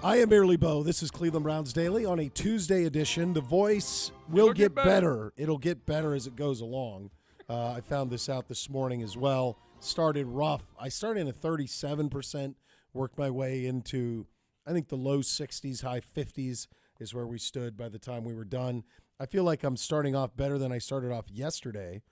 I am merely Beau. This is Cleveland Browns Daily on a Tuesday edition. The voice will get better. It'll get better as it goes along. I found this out this morning as well. Started rough. I started in a 37%, worked my way into, I think, the low 60s, high 50s is where we stood by the time we were done. I feel like I'm starting off better than I started off yesterday.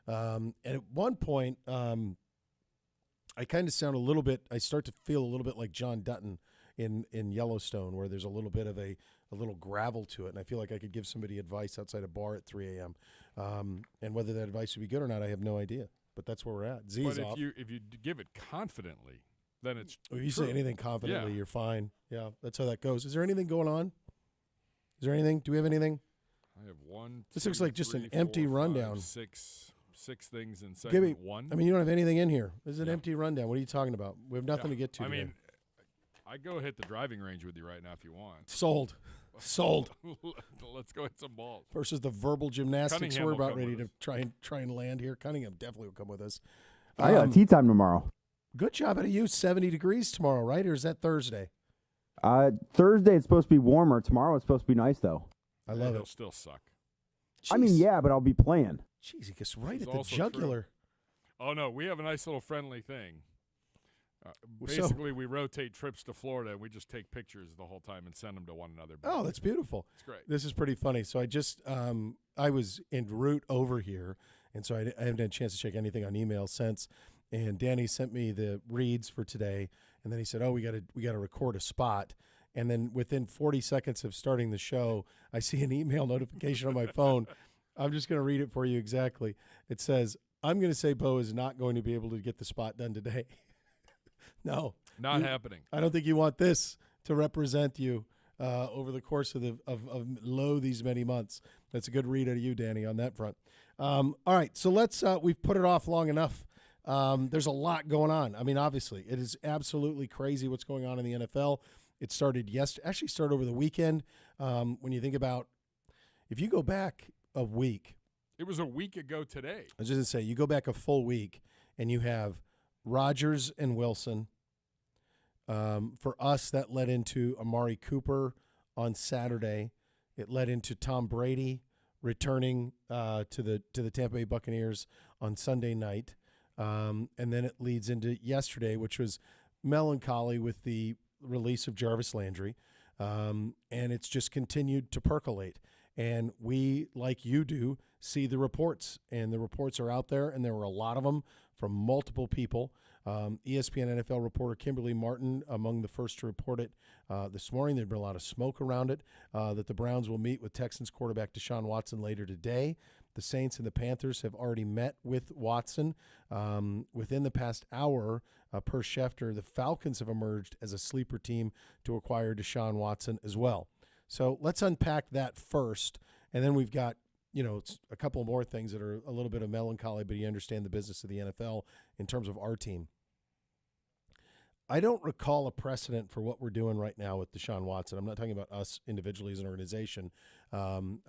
And at one point, I kind of sound a little bit, I start to feel a little bit like John Dutton in Yellowstone, where there's a little bit of a little gravel to it, and I feel like I could give somebody advice outside a bar at 3 a.m. And whether that advice would be good or not, I have no idea. But that's where we're at. Z's but off. if you give it confidently, then it's If you true. say anything confidently, Yeah. you're fine. Yeah, that's how that goes. Is there anything going on? Is there anything? Do we have anything? I have one. This two, looks like just three, an empty 4, 5, rundown. Six things in Give me segment one. I mean, you don't have anything in here. This is an Yeah. empty rundown. What are you talking about? We have nothing to get to. I today. mean, I go hit the driving range with you right now if you want. Sold. Let's go hit some balls. Versus the verbal gymnastics Cunningham we're will about come ready with to try and land here. Cunningham definitely will come with us. I got tea time tomorrow. Good job out of you. 70 degrees tomorrow, right? Or is that Thursday? Thursday it's supposed to be warmer. Tomorrow it's supposed to be nice though. I love It'll it. still suck. Jeez. I mean, yeah, but I'll be playing. Jeez, he gets right This at is the also jugular. Oh, no, we have a nice little friendly thing. So- Basically, we rotate trips to Florida, and we just take pictures the whole time and send them to one another. Oh, that's beautiful. It's great. This is pretty funny. So I just I was en route over here, and so I haven't had a chance to check anything on email since. And Danny sent me the reads for today, and then he said, "Oh, we got to record a spot." And then within 40 seconds of starting the show, I see an email notification on my phone. I'm just going to read it for you exactly. It says, "I'm going to say Beau is not going to be able to get the spot done today." No, Not happening. I don't think you want this to represent you over the course of these many months. That's a good read out of you, Danny, on that front. All right, so let's we've put it off long enough. There's a lot going on. I mean, obviously, it is absolutely crazy what's going on in the NFL. It started actually started over the weekend. When you think about, if you go back a week. It was a week ago today. I was just going to say, you go back a full week, and you have Rodgers and Wilson. For us, that led into Amari Cooper on Saturday. It led into Tom Brady returning to the Tampa Bay Buccaneers on Sunday night. And then it leads into yesterday, which was melancholy with the release of Jarvis Landry. And it's just continued to percolate. And we, like you do, see the reports. And the reports are out there, and there were a lot of them from multiple people. ESPN NFL reporter Kimberly Martin among the first to report it this morning. There'd been a lot of smoke around it, that the Browns will meet with Texans quarterback Deshaun Watson later today. The Saints and the Panthers have already met with Watson. Within the past hour, per Schefter, the Falcons have emerged as a sleeper team to acquire Deshaun Watson as well. So let's unpack that first, and then we've got it's a couple more things that are a little bit of melancholy, but you understand the business of the NFL in terms of our team. I don't recall a precedent for what we're doing right now with Deshaun Watson. I'm not talking about us individually as an organization. I'm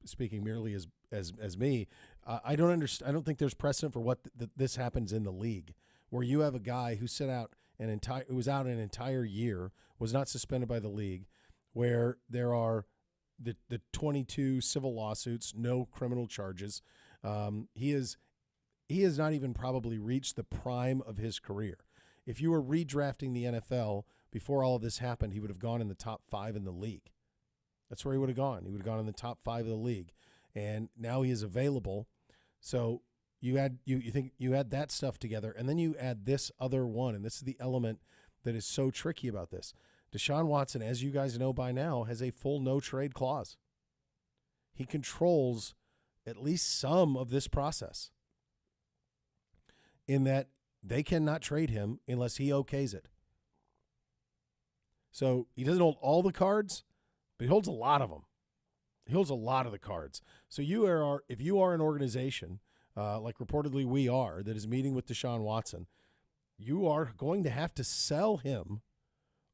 speaking merely as me. I don't understand. I don't think there's precedent for what this happens in the league, where you have a guy who was out an entire year, was not suspended by the league, where there are the 22 civil lawsuits, no criminal charges. He has not even probably reached the prime of his career. If you were redrafting the NFL before all of this happened, he would have gone in the top 5 in the league. That's where he would have gone. He would have gone in the top 5 of the league. And now he is available. So you add that stuff together, and then you add this other one, and this is the element that is so tricky about this. Deshaun Watson, as you guys know by now, has a full no-trade clause. He controls at least some of this process, in that they cannot trade him unless he okays it. So he doesn't hold all the cards, but he holds a lot of them. He holds a lot of the cards. So if you are an organization, like reportedly we are, that is meeting with Deshaun Watson, you are going to have to sell him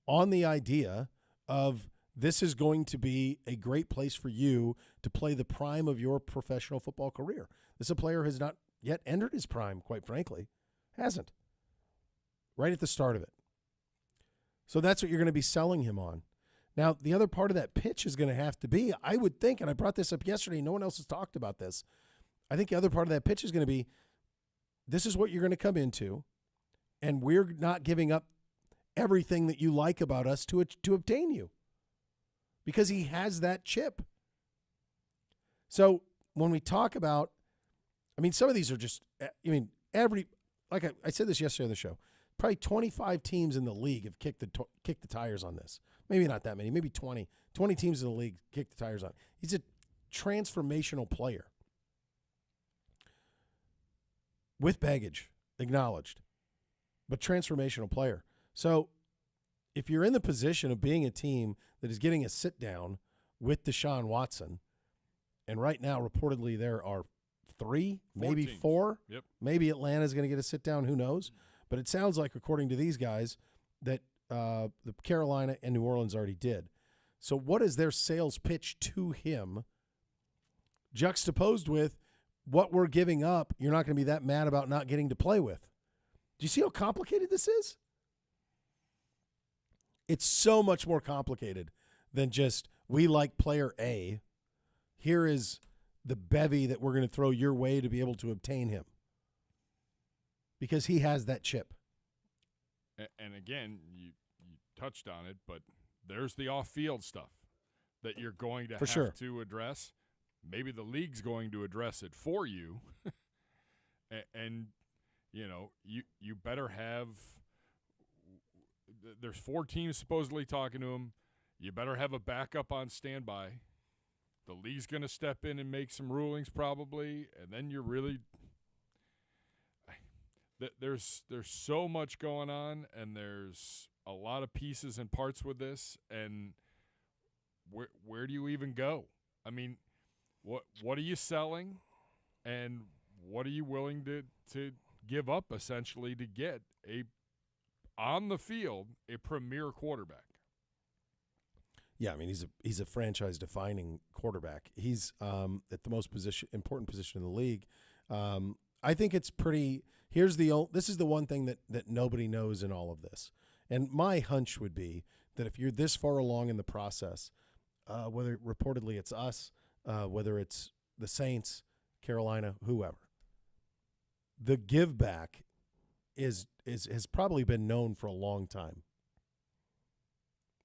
on the idea of this is going to be a great place for you to play the prime of your professional football career. This is a player who has not yet entered his prime, quite frankly. Hasn't. Right at the start of it. So that's what you're going to be selling him on. Now, the other part of that pitch is going to have to be, I would think, and I brought this up yesterday, no one else has talked about this. I think the other part of that pitch is going to be, this is what you're going to come into, and we're not giving up everything that you like about us to obtain you. Because he has that chip. So when we talk about, some of these are just, like I said this yesterday on the show, probably 25 teams in the league have kicked the tires on this. Maybe not that many, maybe 20. 20 teams in the league kicked the tires on it. He's a transformational player. With baggage, acknowledged, but transformational player. So if you're in the position of being a team that is getting a sit down with Deshaun Watson, and right now reportedly there are 3, maybe teams. 4. Yep. Maybe Atlanta's going to get a sit down. Who knows? But it sounds like, according to these guys, that the Carolina and New Orleans already did. So what is their sales pitch to him juxtaposed with what we're giving up? You're not going to be that mad about not getting to play with. Do you see how complicated this is? It's so much more complicated than just, we like player A. Here is the bevy that we're going to throw your way to be able to obtain him. Because he has that chip. And again, you touched on it, but there's the off-field stuff that you're going to have to address. Maybe the league's going to address it for you. And you better have – there's 4 teams supposedly talking to him. You better have a backup on standby. The league's going to step in and make some rulings probably, and then you're really – there's so much going on, and there's a lot of pieces and parts with this, and where do you even go? I mean, what are you selling, and what are you willing to give up essentially to get on the field a premier quarterback? Yeah, he's a franchise-defining quarterback. He's at the most important position in the league. I think it's pretty. This is the one thing that nobody knows in all of this, and my hunch would be that if you're this far along in the process, whether reportedly it's us, whether it's the Saints, Carolina, whoever, the give back has probably been known for a long time.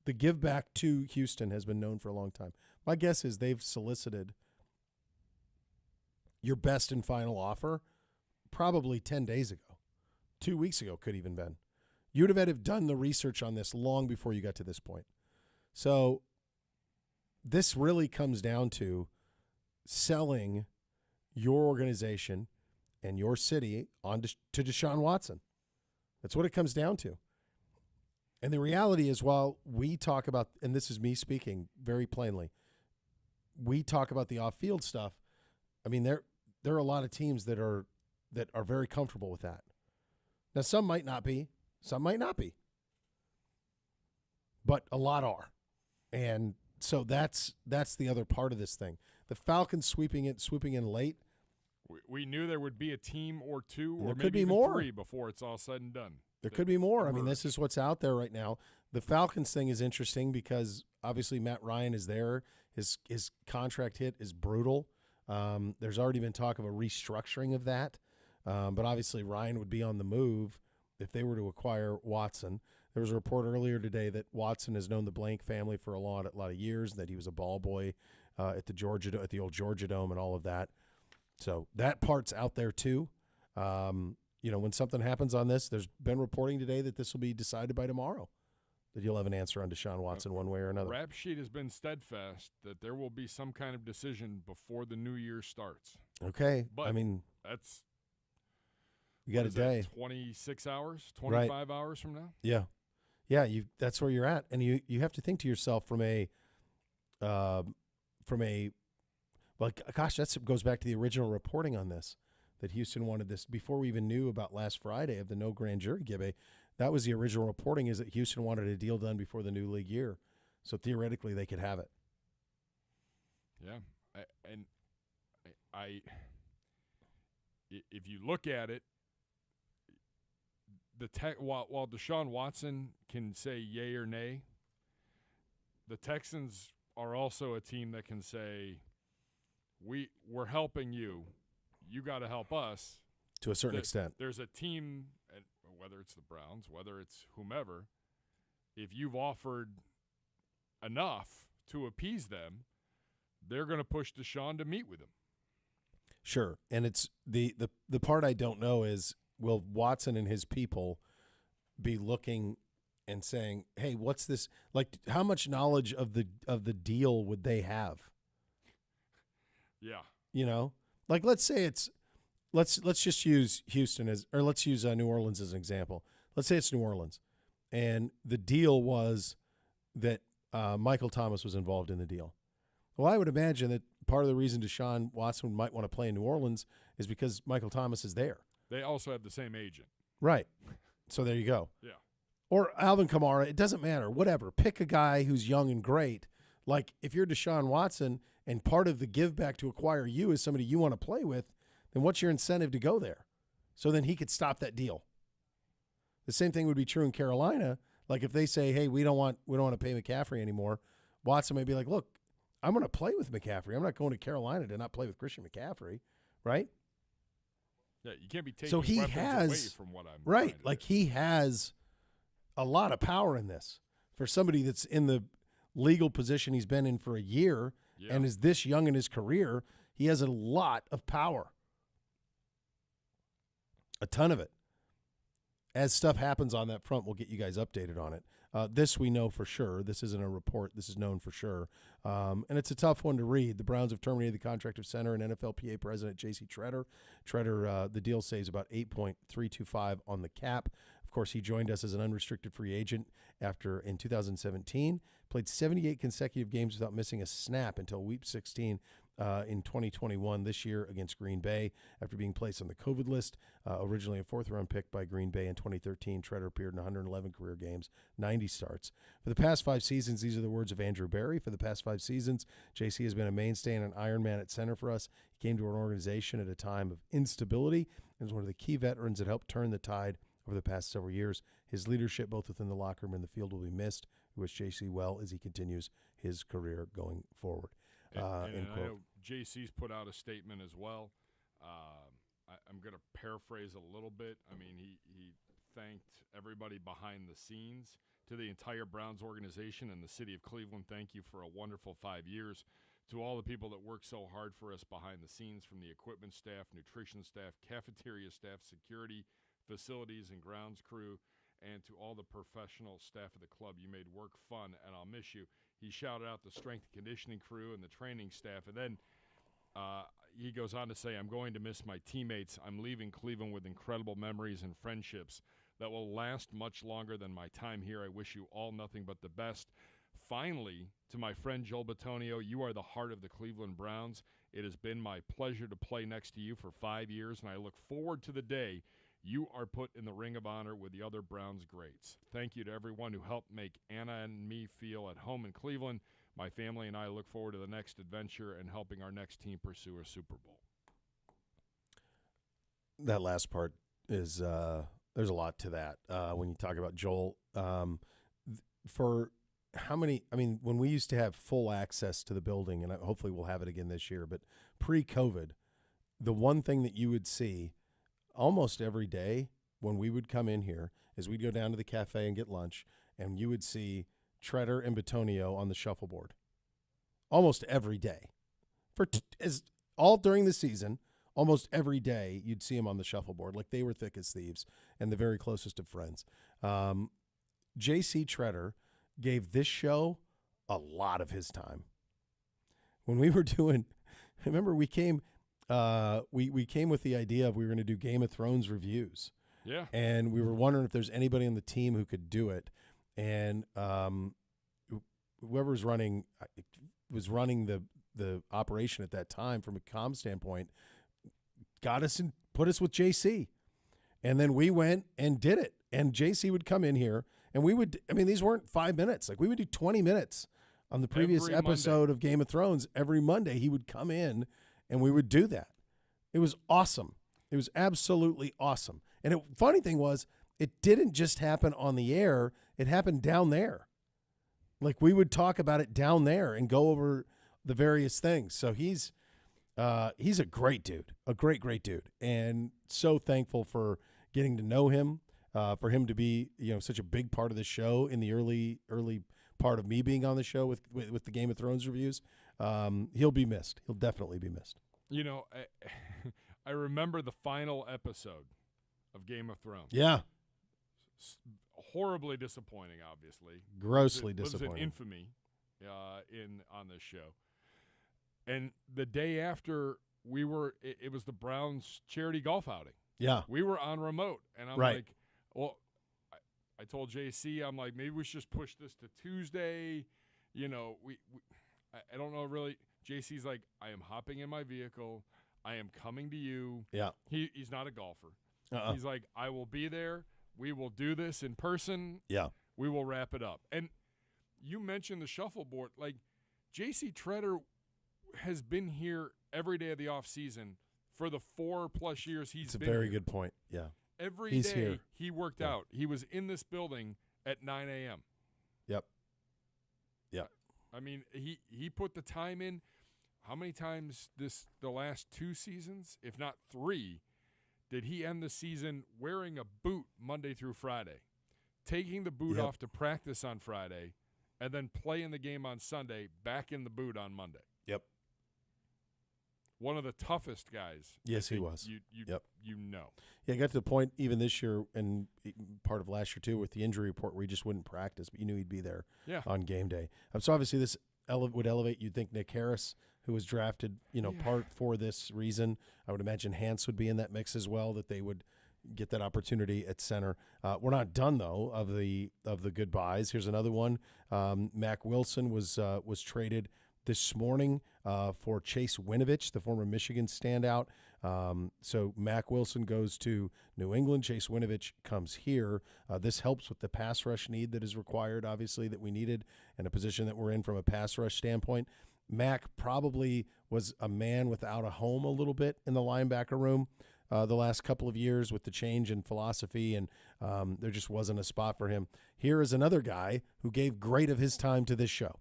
The give back to Houston has been known for a long time. My guess is they've solicited your best and final offer probably 10 days ago. 2 weeks ago could even been. You would have had to have done the research on this long before you got to this point. So this really comes down to selling your organization and your city to Deshaun Watson. That's what it comes down to. And the reality is, while we talk about, and this is me speaking very plainly, we talk about the off-field stuff. There are a lot of teams that are very comfortable with that. Now, some might not be, but a lot are, and so that's the other part of this thing. The Falcons swooping in late. We knew there would be a team or two, or there maybe could be even more 3 before it's all said and done. There could be more. This is what's out there right now. The Falcons thing is interesting because obviously Matt Ryan is there. His contract hit is brutal. There's already been talk of a restructuring of that. But obviously Ryan would be on the move if they were to acquire Watson. There was a report earlier today that Watson has known the Blank family for a lot of years, and that he was a ball old Georgia Dome and all of that. So that part's out there too. When something happens on this, there's been reporting today that this will be decided by tomorrow, that you'll have an answer on Deshaun Watson one way or another. Rap sheet has been steadfast that there will be some kind of decision before the new year starts. Okay. But that's you got a day. 26 hours, 25 hours from now? Yeah. Yeah, that's where you're at. And you have to think to yourself that goes back to the original reporting on this, that Houston wanted this before we even knew about last Friday of the no grand jury gibbe. That was the original reporting, is that Houston wanted a deal done before the new league year. So theoretically they could have it. Yeah. If you look at it, while Deshaun Watson can say yay or nay, the Texans are also a team that can say, we're helping you. You got to help us. To a certain extent. There's a team, and whether it's the Browns, whether it's whomever, if you've offered enough to appease them, they're going to push Deshaun to meet with him. Sure. And it's the part I don't know is, will Watson and his people be looking and saying, hey, what's this? Like, how much knowledge of the deal would they have? Yeah. You know? Like, let's say it's let's just use Houston let's use New Orleans as an example. Let's say it's New Orleans, and the deal was that Michael Thomas was involved in the deal. Well, I would imagine that part of the reason Deshaun Watson might want to play in New Orleans is because Michael Thomas is there. They also have the same agent. Right. So there you go. Yeah. Or Alvin Kamara, it doesn't matter. Whatever. Pick a guy who's young and great. Like, if you're Deshaun Watson and part of the give back to acquire you is somebody you want to play with, then what's your incentive to go there? So then he could stop that deal. The same thing would be true in Carolina. Like, if they say, hey, we don't want to pay McCaffrey anymore, Watson may be like, look, I'm going to play with McCaffrey. I'm not going to Carolina to not play with Christian McCaffrey, right? Yeah, you can't be taking so he weapons has, away from what I'm right. Like, he has a lot of power in this for somebody that's in the legal position he's been in for a year and is this young in his career. He has a lot of power, a ton of it. As stuff happens on that front, we'll get you guys updated on it. This we know for sure. This isn't a report. This is known for sure. And it's a tough one to read. The Browns have terminated the contract of center and NFLPA president JC Tretter. Tretter, the deal saves about $8.325 on the cap. Of course, he joined us as an unrestricted free agent in 2017. Played 78 consecutive games without missing a snap until week 16 in 2021 this year against Green Bay after being placed on the COVID list. Originally a fourth-round pick by Green Bay in 2013, Tretter appeared in 111 career games, 90 starts. For the past 5 seasons, these are the words of Andrew Berry. For the past 5 seasons, JC has been a mainstay and an Iron Man at center for us. He came to our organization at a time of instability and is one of the key veterans that helped turn the tide over the past several years. His leadership, both within the locker room and the field, will be missed. We wish JC well as he continues his career going forward. And I know JC's put out a statement as well. I'm going to paraphrase a little bit. I mean, he thanked everybody behind the scenes. To the entire Browns organization and the city of Cleveland, thank you for a wonderful 5 years. To all the people that work so hard for us behind the scenes, from the equipment staff, nutrition staff, cafeteria staff, security, facilities, and grounds crew, and to all the professional staff of the club, you made work fun, and I'll miss you. He shouted out the strength and conditioning crew and the training staff, and then he goes on to say, I'm going to miss my teammates. I'm leaving Cleveland with incredible memories and friendships that will last much longer than my time here. I wish you all nothing but the best. Finally, to my friend Joel Bitonio, you are the heart of the Cleveland Browns. It has been my pleasure to play next to you for 5 years, and I look forward to the day you are put in the Ring of Honor with the other Browns greats. Thank you to everyone who helped make Anna and me feel at home in Cleveland. My family and I look forward to the next adventure and helping our next team pursue a Super Bowl. That last part is there's a lot to that when you talk about Joel. For how many? I mean, when we used to have full access to the building, and hopefully we'll have it again this year, but pre-COVID, the one thing that you would see almost every day when we would come in here is we'd go down to the cafe and get lunch, and you would see Tretter and Bitonio on the shuffleboard almost every day. All during the season, almost every day you'd see them on the shuffleboard, like they were thick as thieves and the very closest of friends. JC Tretter gave this show a lot of his time. When we were doing, remember we came with the idea of we were going to do Game of Thrones reviews. Yeah. And we were wondering if there's anybody on the team who could do it. And whoever was running the operation at that time from a comm standpoint got us and put us with JC. And then we went and did it. And JC would come in here and we would, I mean, these weren't 5 minutes. Like we would do 20 minutes on the previous episode of Game of Thrones. Every Monday he would come in and we would do that. It was awesome. It was absolutely awesome. And the funny thing was, it didn't just happen on the air. It happened down there. Like we would talk about it down there and go over the various things. So he's a great dude, a great dude, and so thankful for getting to know him, for him to be such a big part of the show in the early part of me being on the show with the Game of Thrones reviews. He'll be missed. He'll definitely be missed. I remember the final episode of Game of Thrones. Yeah. Horribly disappointing, obviously. Grossly lives disappointing. in infamy on this show. And the day after it was the Browns charity golf outing. Yeah. We were on remote, and I'm right. like, well, I told JC, I'm like, maybe we should just push this to Tuesday. I don't know really. JC's like, I am hopping in my vehicle. I am coming to you. Yeah. He's not a golfer. He's like, I will be there. We will do this in person. Yeah. We will wrap it up. And you mentioned the shuffleboard. Like, JC Tretter has been here every day of the off season for the 4+ years he's been here. It's a very good point. Yeah. Every he's day here. he worked out. He was in this building at 9 a.m. Yep. I mean, he put the time in. How many times the last 2 seasons, if not 3, did he end the season wearing a boot Monday through Friday, taking the boot off to practice on Friday, and then playing the game on Sunday, back in the boot on Monday? Yep. One of the toughest guys. Yes, he was. Yeah, I got to the point even this year and part of last year too with the injury report where he just wouldn't practice, but you knew he'd be there on game day. So obviously this would elevate. You'd think Nick Harris, who was drafted, part for this reason. I would imagine Hance would be in that mix as well, that they would get that opportunity at center. We're not done though of the goodbyes. Here's another one. Mack Wilson was traded this morning for Chase Winovich, the former Michigan standout. So Mack Wilson goes to New England. Chase Winovich comes here. This helps with the pass rush need that is required, obviously, that we needed, and a position that we're in from a pass rush standpoint. Mack probably was a man without a home a little bit in the linebacker room the last couple of years with the change in philosophy, and there just wasn't a spot for him. Here is another guy who gave great of his time to this show.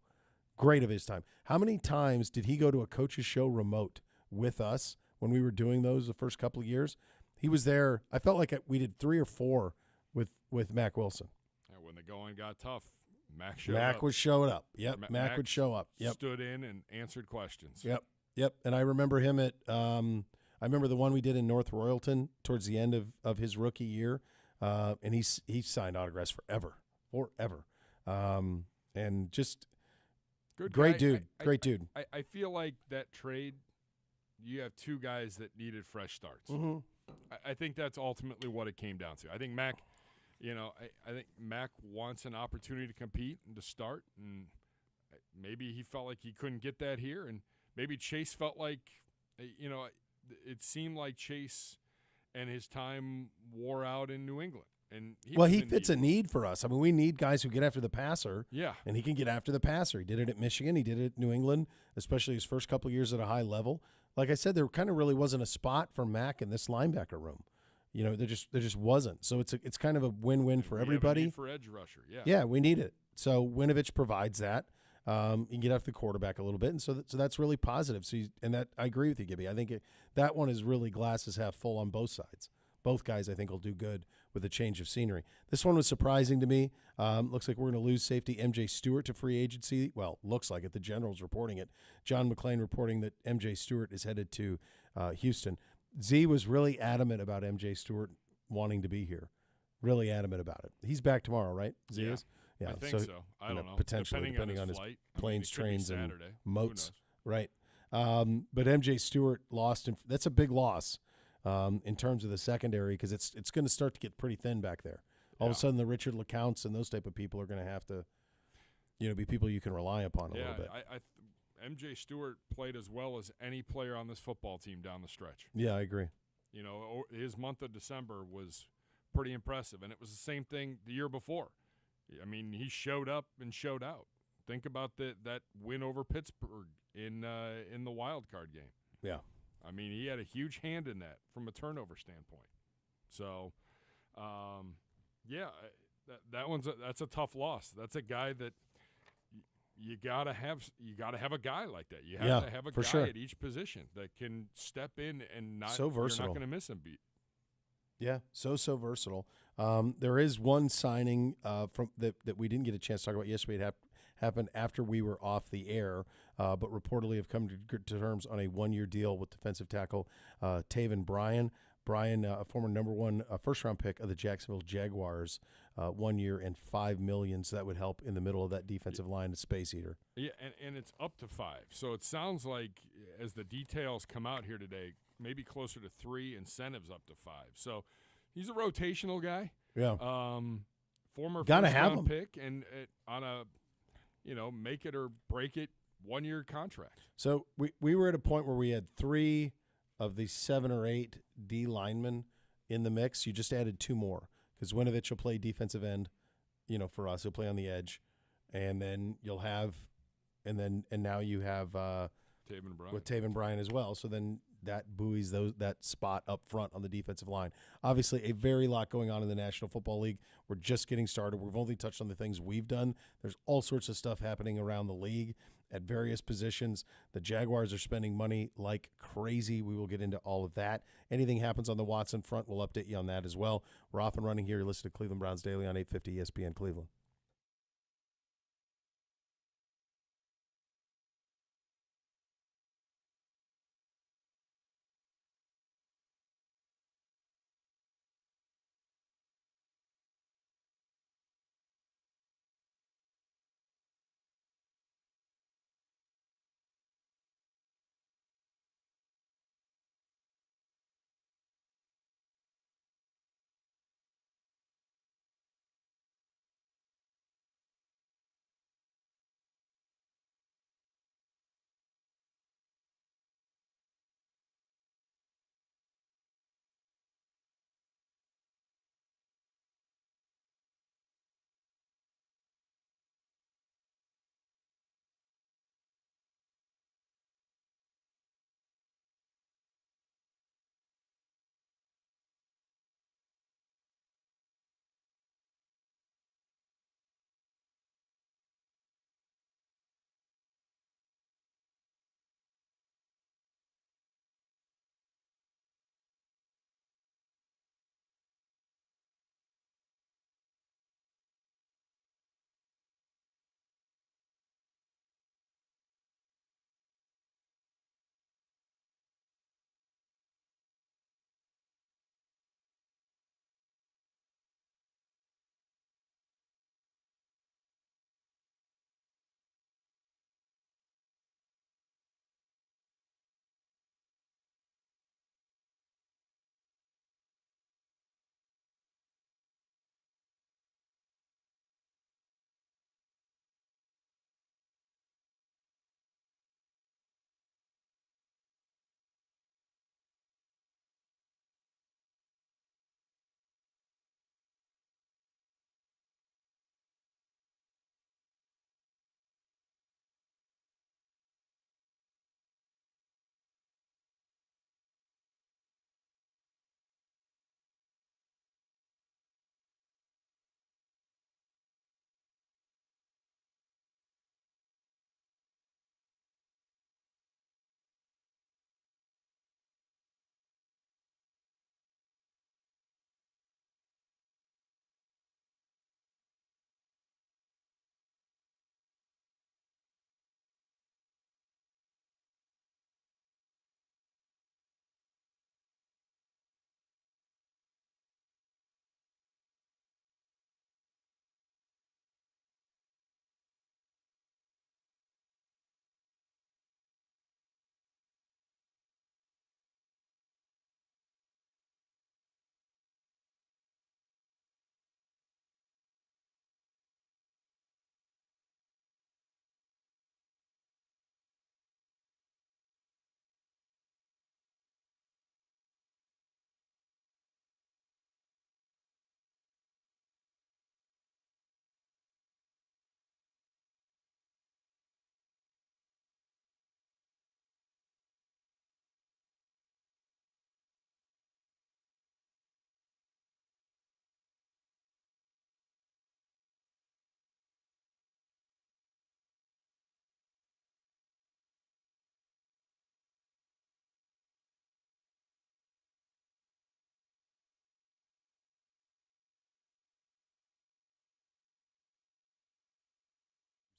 Great of his time. How many times did he go to a coach's show remote with us when we were doing those the first couple of years? He was there. I felt like we did 3 or 4 with Mack Wilson. And when the going got tough, Mack showed up. Mack was showing up. Yep, Mack would show up. Yep. Stood in and answered questions. Yep. And I remember him at I remember the one we did in North Royalton towards the end of his rookie year, and he signed autographs forever. And just good great guy. dude. Great dude. I feel like that trade, you have 2 guys that needed fresh starts. Mm-hmm. I think that's ultimately what it came down to. I think Mack, I think Mack wants an opportunity to compete and to start, and maybe he felt like he couldn't get that here, and maybe Chase felt like, it seemed like Chase and his time wore out in New England. And he fits a need for us. I mean, we need guys who get after the passer. Yeah. And he can get after the passer. He did it at Michigan. He did it at New England, especially his first couple of years at a high level. Like I said, there kind of really wasn't a spot for Mack in this linebacker room. There just wasn't. So it's kind of a win-win for everybody. Have a need for edge rusher, yeah. Yeah, we need it. So Winovich provides that. You can get after the quarterback a little bit, and so that's really positive. So I agree with you, Gibby. I think that one is really glasses half full on both sides. Both guys, I think, will do good with a change of scenery. This one was surprising to me. Looks like we're going to lose safety MJ Stewart to free agency. Well, looks like it. The General's reporting it. John McClain reporting that MJ Stewart is headed to Houston. Z was really adamant about MJ Stewart wanting to be here. Really adamant about it. He's back tomorrow, right? Z is? Yeah, I think so. I don't know. Potentially, depending on his flight. planes, trains, and Saturday. moats. Right. But MJ Stewart lost. That's a big loss. In terms of the secondary, because it's going to start to get pretty thin back there. All of a sudden, the Richard LeCounts and those type of people are going to have to, be people you can rely upon a little bit. MJ Stewart played as well as any player on this football team down the stretch. Yeah, I agree. His month of December was pretty impressive, and it was the same thing the year before. I mean, he showed up and showed out. Think about that win over Pittsburgh in the wild card game. Yeah. I mean, he had a huge hand in that from a turnover standpoint. So, that's a tough loss. That's a guy that you gotta have a guy like that. You have Yeah, to have a for guy sure. at each position that can step in and not. So You're versatile. not going to miss him. Yeah, so versatile. There is one signing from that we didn't get a chance to talk about yesterday. It happened after we were off the air, but reportedly have come to terms on a 1-year deal with defensive tackle Taven Bryan. Bryan, a former number one first-round pick of the Jacksonville Jaguars, 1 year and $5 million. So that would help in the middle of that defensive line, a space eater. Yeah, and it's up to 5. So it sounds like, as the details come out here today, maybe closer to 3, incentives up to 5. So he's a rotational guy. Yeah. Former Gotta first have round him. pick and on a, make it or break it 1-year contract. So we were at a point where we had 3 of the 7 or 8 D linemen in the mix. You just added 2 more because Winovich will play defensive end, for us. He'll play on the edge. And then you'll have and now you have Taven Bryan. with Taven Bryan as well. So then that buoys that spot up front on the defensive line. Obviously, a very lot going on in the National Football League. We're just getting started. We've only touched on the things we've done. There's all sorts of stuff happening around the league at various positions. The Jaguars are spending money like crazy. We will get into all of that. Anything happens on the Watson front, we'll update you on that as well. We're off and running here. You're listening to Cleveland Browns Daily on 850 ESPN Cleveland.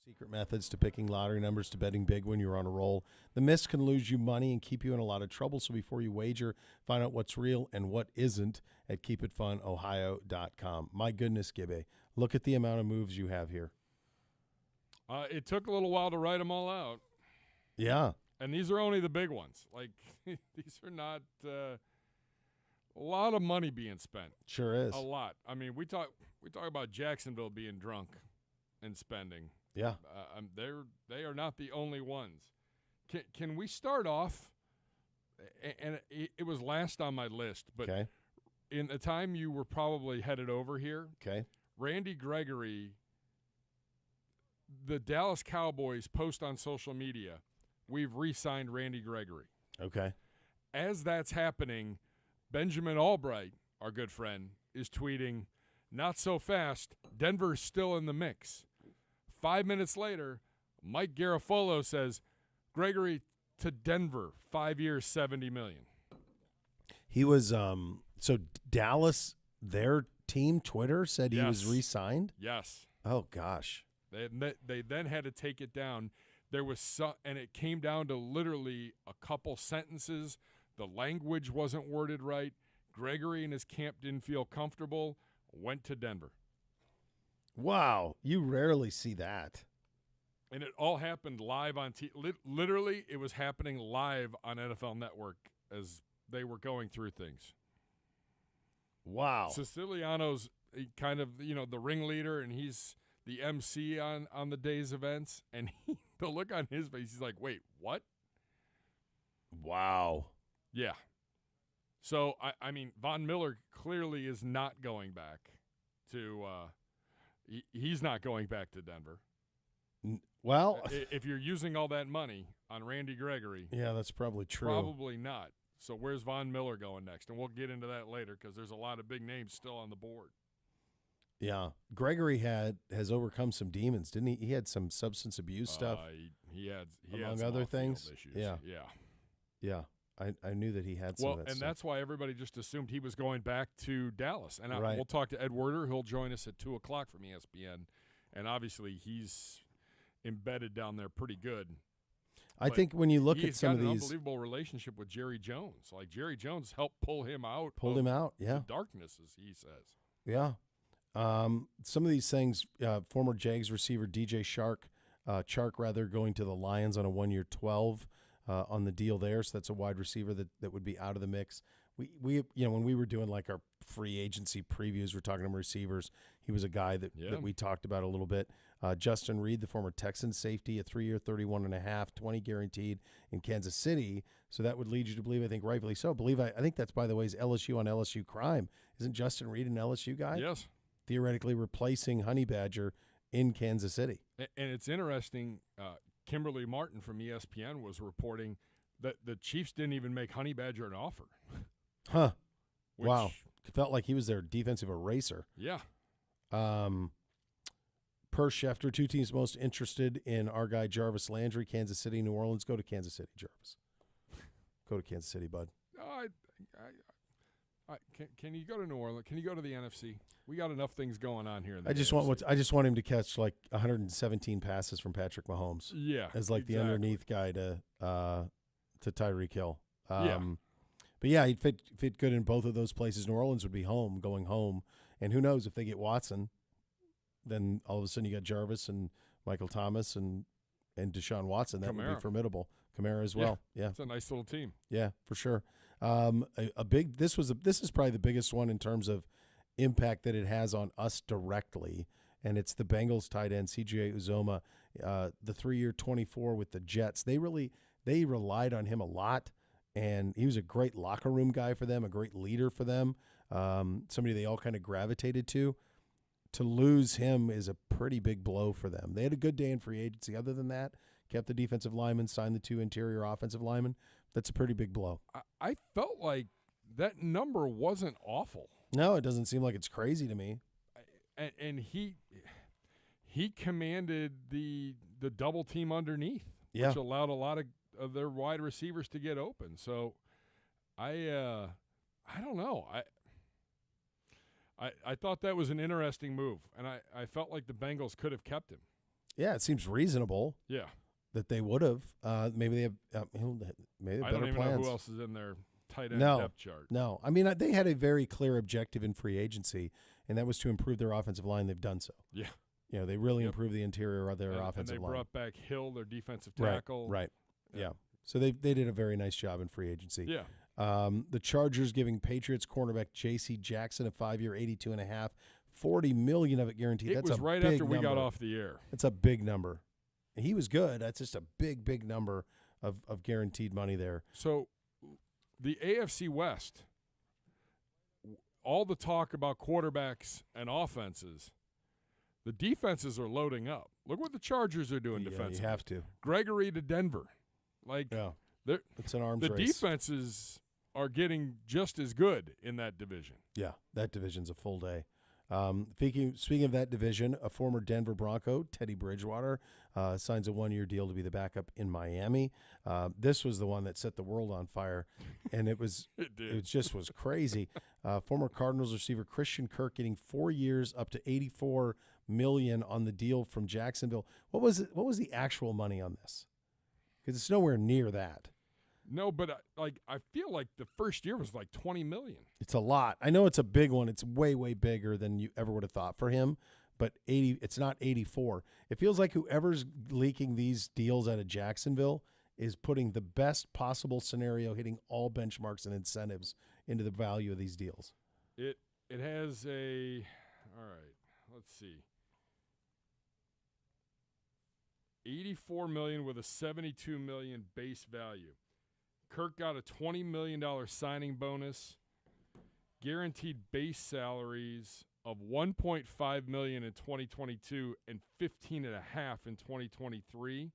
Secret methods to picking lottery numbers to betting big when you're on a roll. The myths can lose you money and keep you in a lot of trouble. So before you wager, find out what's real and what isn't at keepitfunohio.com. My goodness, Gibby, look at the amount of moves you have here. It took a little while to write them all out. Yeah. And these are only the big ones. Like, these are not a lot of money being spent. Sure is. A lot. I mean, we talk about Jacksonville being drunk and spending. Yeah. They are not the only ones. Can we start off? And it was last on my list, but okay. In the time you were probably headed over here, okay. Randy Gregory, the Dallas Cowboys post on social media, we've re-signed Randy Gregory. Okay. As that's happening, Benjamin Albright, our good friend, is tweeting, "Not so fast. Denver's still in the mix." 5 minutes later, Mike Garafolo says, "Gregory to Denver, 5 years, $70 million." He was so Dallas, their team Twitter said he was re-signed. Yes. Oh gosh. They then had to take it down. There was and it came down to literally a couple sentences. The language wasn't worded right. Gregory and his camp didn't feel comfortable. Went to Denver. Wow, you rarely see that. And it all happened live on literally, it was happening live on NFL Network as they were going through things. Wow. Siciliano's kind of, the ringleader, and he's the MC on the day's events. And the look on his face, he's like, "Wait, what?" Wow. Yeah. So, I mean, Von Miller clearly is not going back to he's not going back to Denver. Well, if you're using all that money on Randy Gregory. Yeah, that's probably true. Probably not. So where's Von Miller going next? And we'll get into that later because there's a lot of big names still on the board. Yeah. Gregory has overcome some demons, didn't he? He had some substance abuse stuff. He had among some other things. Issues. Yeah. Yeah. Yeah. I knew that he had some of that and stuff. that's why everybody just assumed he was going back to Dallas. And right. We'll talk to Ed Werder. He'll join us at 2 o'clock from ESPN. And obviously he's embedded down there pretty good. I think when you look at some of these, he's got an unbelievable relationship with Jerry Jones. Like Jerry Jones helped pull him out. Yeah. The darkness, as he says. Yeah. Some of these things. Former Jags receiver DJ Chark going to the Lions on a 1-year $12 on the deal there. So that's a wide receiver that would be out of the mix. We when we were doing like our free agency previews, we're talking to receivers. He was a guy that we talked about a little bit. Justin Reed, the former Texans safety, a 3-year, $31.5, $20 guaranteed in Kansas City. So that would lead you to believe, I think rightfully so, I think that's, by the way, is LSU on LSU crime. Isn't Justin Reed an LSU guy? Yes. Theoretically replacing Honey Badger in Kansas City. And it's interesting, Kimberly Martin from ESPN was reporting that the Chiefs didn't even make Honey Badger an offer. Huh. Wow. It felt like he was their defensive eraser. Yeah. Per Schefter, 2 teams most interested in our guy Jarvis Landry, Kansas City, New Orleans. Go to Kansas City, Jarvis. Go to Kansas City, bud. Can you go to New Orleans? Can you go to the NFC? We got enough things going on here. In the I just want him to catch like 117 passes from Patrick Mahomes. Yeah, as like the underneath guy to Tyreek Hill. Yeah. But yeah, he'd fit good in both of those places. New Orleans would be going home, and who knows if they get Watson, then all of a sudden you got Jarvis and Michael Thomas and Deshaun Watson. That would be formidable. Kamara as well. Yeah, it's a nice little team. Yeah, for sure. This is probably the biggest one in terms of impact that it has on us directly, and it's the Bengals tight end CJ Uzomah, the 3-year $24 with the Jets. They relied on him a lot, and he was a great locker room guy for them, a great leader for them, somebody they all kind of gravitated to. To lose him is a pretty big blow for them. They had a good day in free agency. Other than that, kept the defensive lineman, signed the 2 interior offensive linemen. That's a pretty big blow. I felt like that number wasn't awful. No, it doesn't seem like it's crazy to me. And he commanded the double team underneath, which allowed a lot of their wide receivers to get open. So I don't know. I thought that was an interesting move, and I felt like the Bengals could have kept him. Yeah, it seems reasonable Yeah. that they would have. Maybe they have maybe I better don't even plans. know who else is in their tight end No. depth chart. No, I mean they had a very clear objective in free agency, and that was to improve their offensive line. They've done so. Yeah. You know, they really improved the interior of their offensive and they line. brought back Hill, their defensive tackle. Right. Yeah. So they did a very nice job in free agency. Yeah. The Chargers giving Patriots cornerback JC Jackson a 5-year, $82.5, $40 million of it guaranteed. It That's was a right big after we got number. off the air. That's a big number. He was good. That's just a big number of guaranteed money there. So the AFC West, all the talk about quarterbacks and offenses, the defenses are loading up. Look what the Chargers are doing defensively. You have to. Gregory to Denver. It's an arms the race. defenses are getting just as good in that division. Yeah, that division's a full day. Speaking of that division, a former Denver Bronco, Teddy Bridgewater, signs a 1-year deal to be the backup in Miami. This was the one that set the world on fire, and it just was crazy. Former Cardinals receiver Christian Kirk getting 4 years, up to $84 million on the deal from Jacksonville. What was the actual money on this? Because it's nowhere near that. No, but I feel like the first year was like $20 million. It's a lot. I know it's a big one. It's way bigger than you ever would have thought for him. But it's not 84. It feels like whoever's leaking these deals out of Jacksonville is putting the best possible scenario, hitting all benchmarks and incentives into the value of these deals. It has a all right. Let's see. $84 million with a $72 million base value. Kirk got a $20 million signing bonus, guaranteed base salaries of $1.5 million in 2022 and $15.5 in 2023,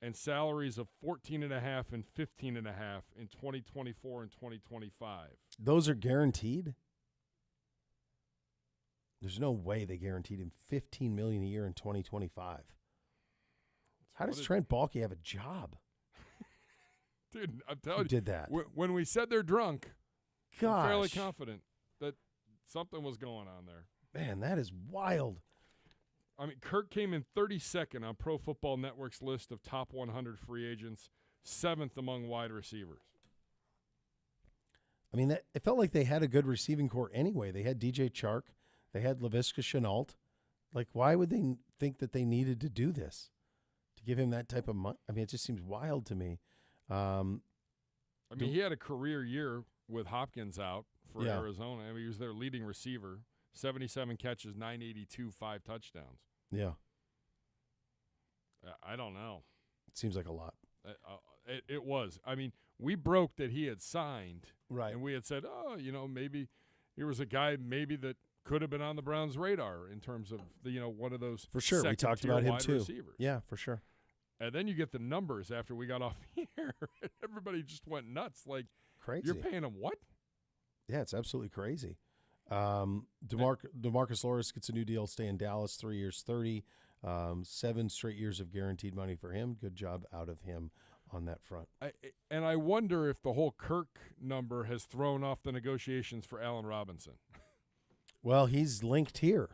and salaries of $14.5 and $15.5 in 2024 and 2025. Those are guaranteed? There's no way they guaranteed him $15 million a year in 2025. How does Trent Baalke have a job? Dude, I'm telling Who you. did that? When we said they're drunk, Gosh. I'm fairly confident that something was going on there. Man, that is wild. I mean, Kirk came in 32nd on Pro Football Network's list of top 100 free agents, 7th among wide receivers. I mean, it felt like they had a good receiving core anyway. They had DJ Chark. They had Laviska Shenault. Like, why would they think that they needed to do this? To give him that type of money? I mean, it just seems wild to me. I mean, he had a career year with Hopkins out for Arizona. I mean, he was their leading receiver, 77 catches, 982, 5 touchdowns. Yeah. I don't know. It seems like a lot. It was. I mean, we broke that he had signed. Right. And we had said, maybe here was a guy maybe that could have been on the Browns' radar in terms of, one of those for sure. We talked about him too. Receivers. Yeah, for sure. And then you get the numbers after we got off the air. Everybody just went nuts. Like, crazy. You're paying him what? Yeah, it's absolutely crazy. DeMarcus Lawrence gets a new deal, stay in Dallas, 3 years, 30, 7 straight years of guaranteed money for him. Good job out of him on that front. And I wonder if the whole Kirk number has thrown off the negotiations for Allen Robinson. Well, he's linked here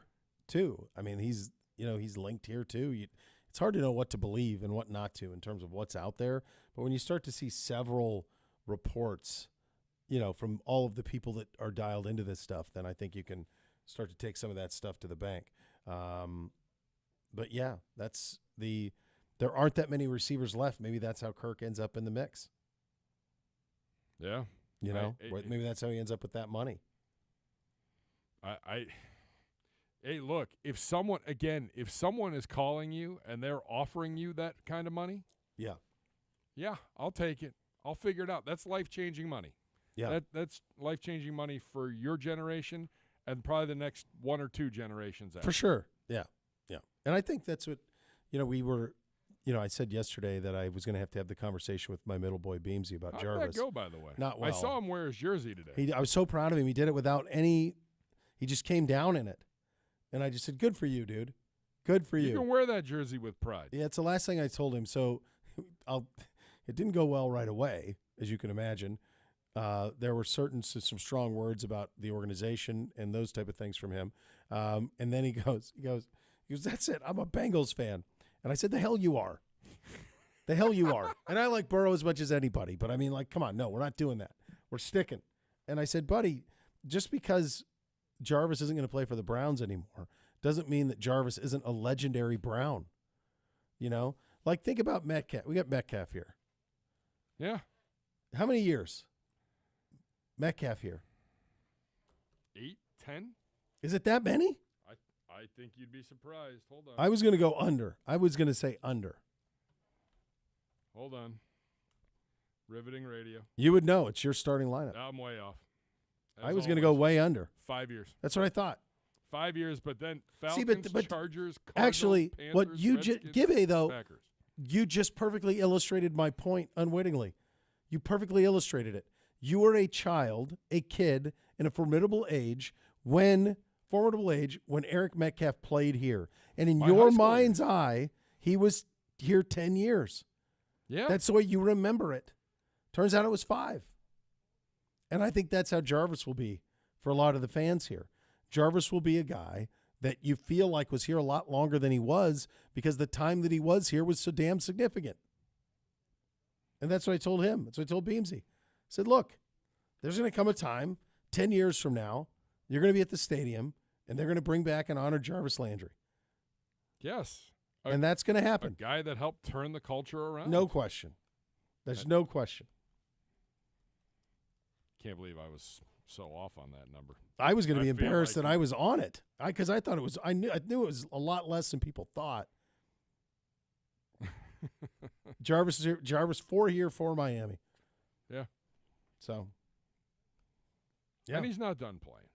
too. I mean, he's linked here too. It's hard to know what to believe and what not to in terms of what's out there. But when you start to see several reports, from all of the people that are dialed into this stuff, then I think you can start to take some of that stuff to the bank. But yeah, there aren't that many receivers left. Maybe that's how Kirk ends up in the mix. Yeah. Maybe that's how he ends up with that money. Hey, look, if someone is calling you and they're offering you that kind of money, yeah, I'll take it. I'll figure it out. That's life-changing money. Yeah. That's life-changing money for your generation and probably the next 1 or 2 generations after. For sure. Yeah. Yeah. And I think that's what, we were, I said yesterday that I was going to have the conversation with my middle boy Beamsy about Jarvis. How did that go, by the way? Not well. I saw him wear his jersey today. I was so proud of him. He did it without he just came down in it. And I just said, good for you, dude. Good for you. You can wear that jersey with pride. Yeah, it's the last thing I told him. So it didn't go well right away, as you can imagine. There were some strong words about the organization and those type of things from him. And then he goes, He goes, that's it. I'm a Bengals fan. And I said, the hell you are. The hell you are. And I like Burrow as much as anybody, but I mean, like, come on, no, we're not doing that. We're sticking. And I said, buddy, just because Jarvis isn't going to play for the Browns anymore doesn't mean that Jarvis isn't a legendary Brown. You know? Like, think about Metcalf. We got Metcalf here. Yeah. How many years? Metcalf here. 8, 10? Is it that many? I think you'd be surprised. Hold on. I was going to go under. I was going to say under. Hold on. Riveting radio. You would know. It's your starting lineup. I'm way off. I was going to go way under. 5 years. That's what I thought. 5 years, but then Falcons, but Chargers, Cardinals, actually, Panthers, what you just Gibby though, Packers. you just perfectly illustrated my point unwittingly. You perfectly illustrated it. You were a child, a kid in a formidable age when Eric Metcalf played here, and in your mind's eye, he was here 10 years. Yeah, that's the way you remember it. Turns out it was 5. And I think that's how Jarvis will be for a lot of the fans here. Jarvis will be a guy that you feel like was here a lot longer than he was because the time that he was here was so damn significant. And that's what I told him. That's what I told Beamsy. I said, look, there's going to come a time 10 years from now, you're going to be at the stadium, and they're going to bring back and honor Jarvis Landry. Yes. And that's going to happen. A guy that helped turn the culture around. No question. There's no question. Can't believe I was so off on that number. I was going to be embarrassed that I was on it because I thought it was. I knew it was a lot less than people thought. Jarvis 4 here for Miami. Yeah. So. Yeah. And he's not done playing.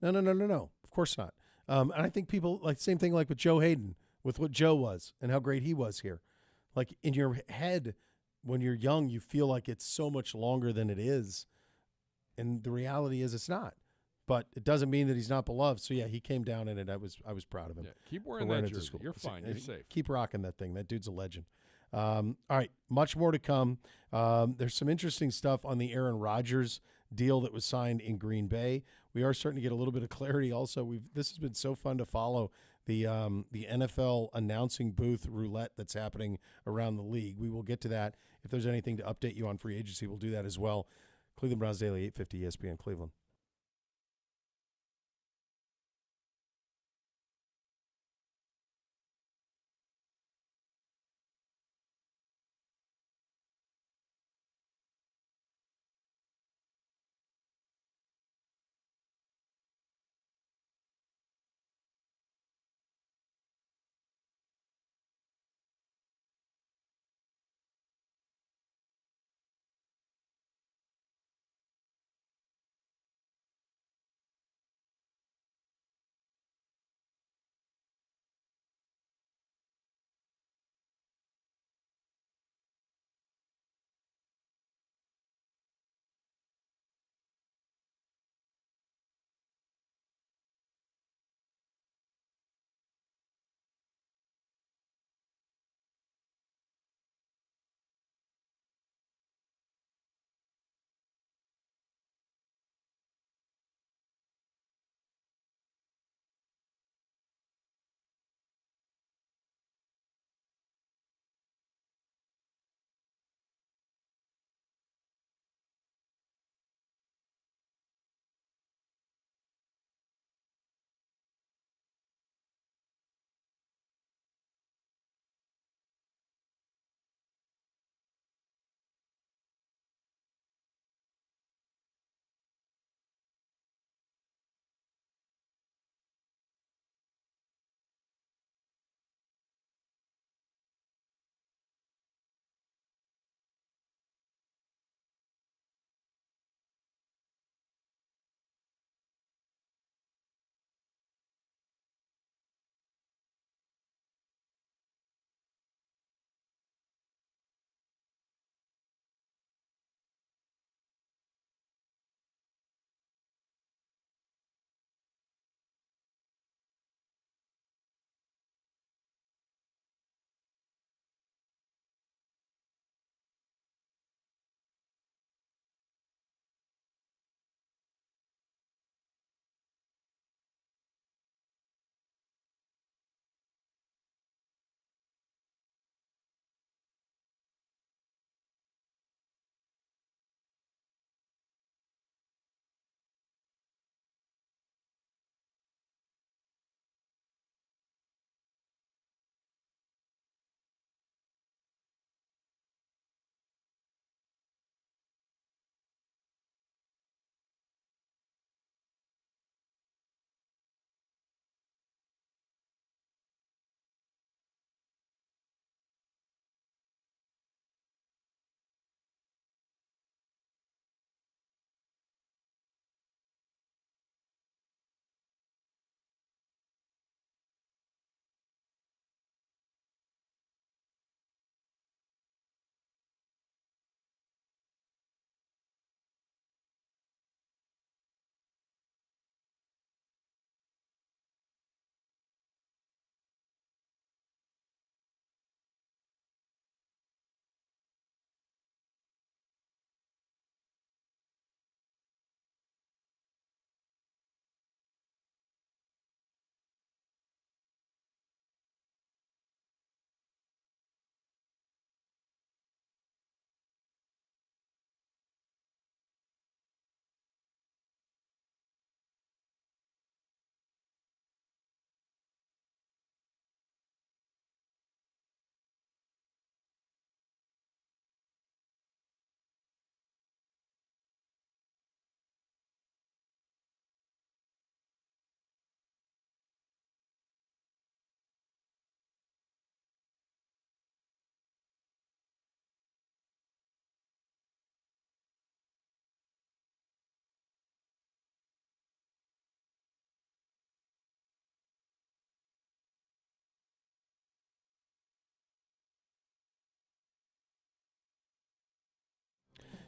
No. Of course not. And I think people like same thing like with Joe Hayden, with what Joe was and how great he was here. Like in your head, when you're young, you feel like it's so much longer than it is. And the reality is it's not. But it doesn't mean that he's not beloved. So, yeah, he came down in it. I was proud of him. Yeah, keep wearing that jersey. You're fine. You're safe. Keep rocking that thing. That dude's a legend. All right, much more to come. There's some interesting stuff on the Aaron Rodgers deal that was signed in Green Bay. We are starting to get a little bit of clarity also. This has been so fun to follow the NFL announcing booth roulette that's happening around the league. We will get to that. If there's anything to update you on free agency, we'll do that as well. Cleveland Browns Daily, 850 ESPN Cleveland.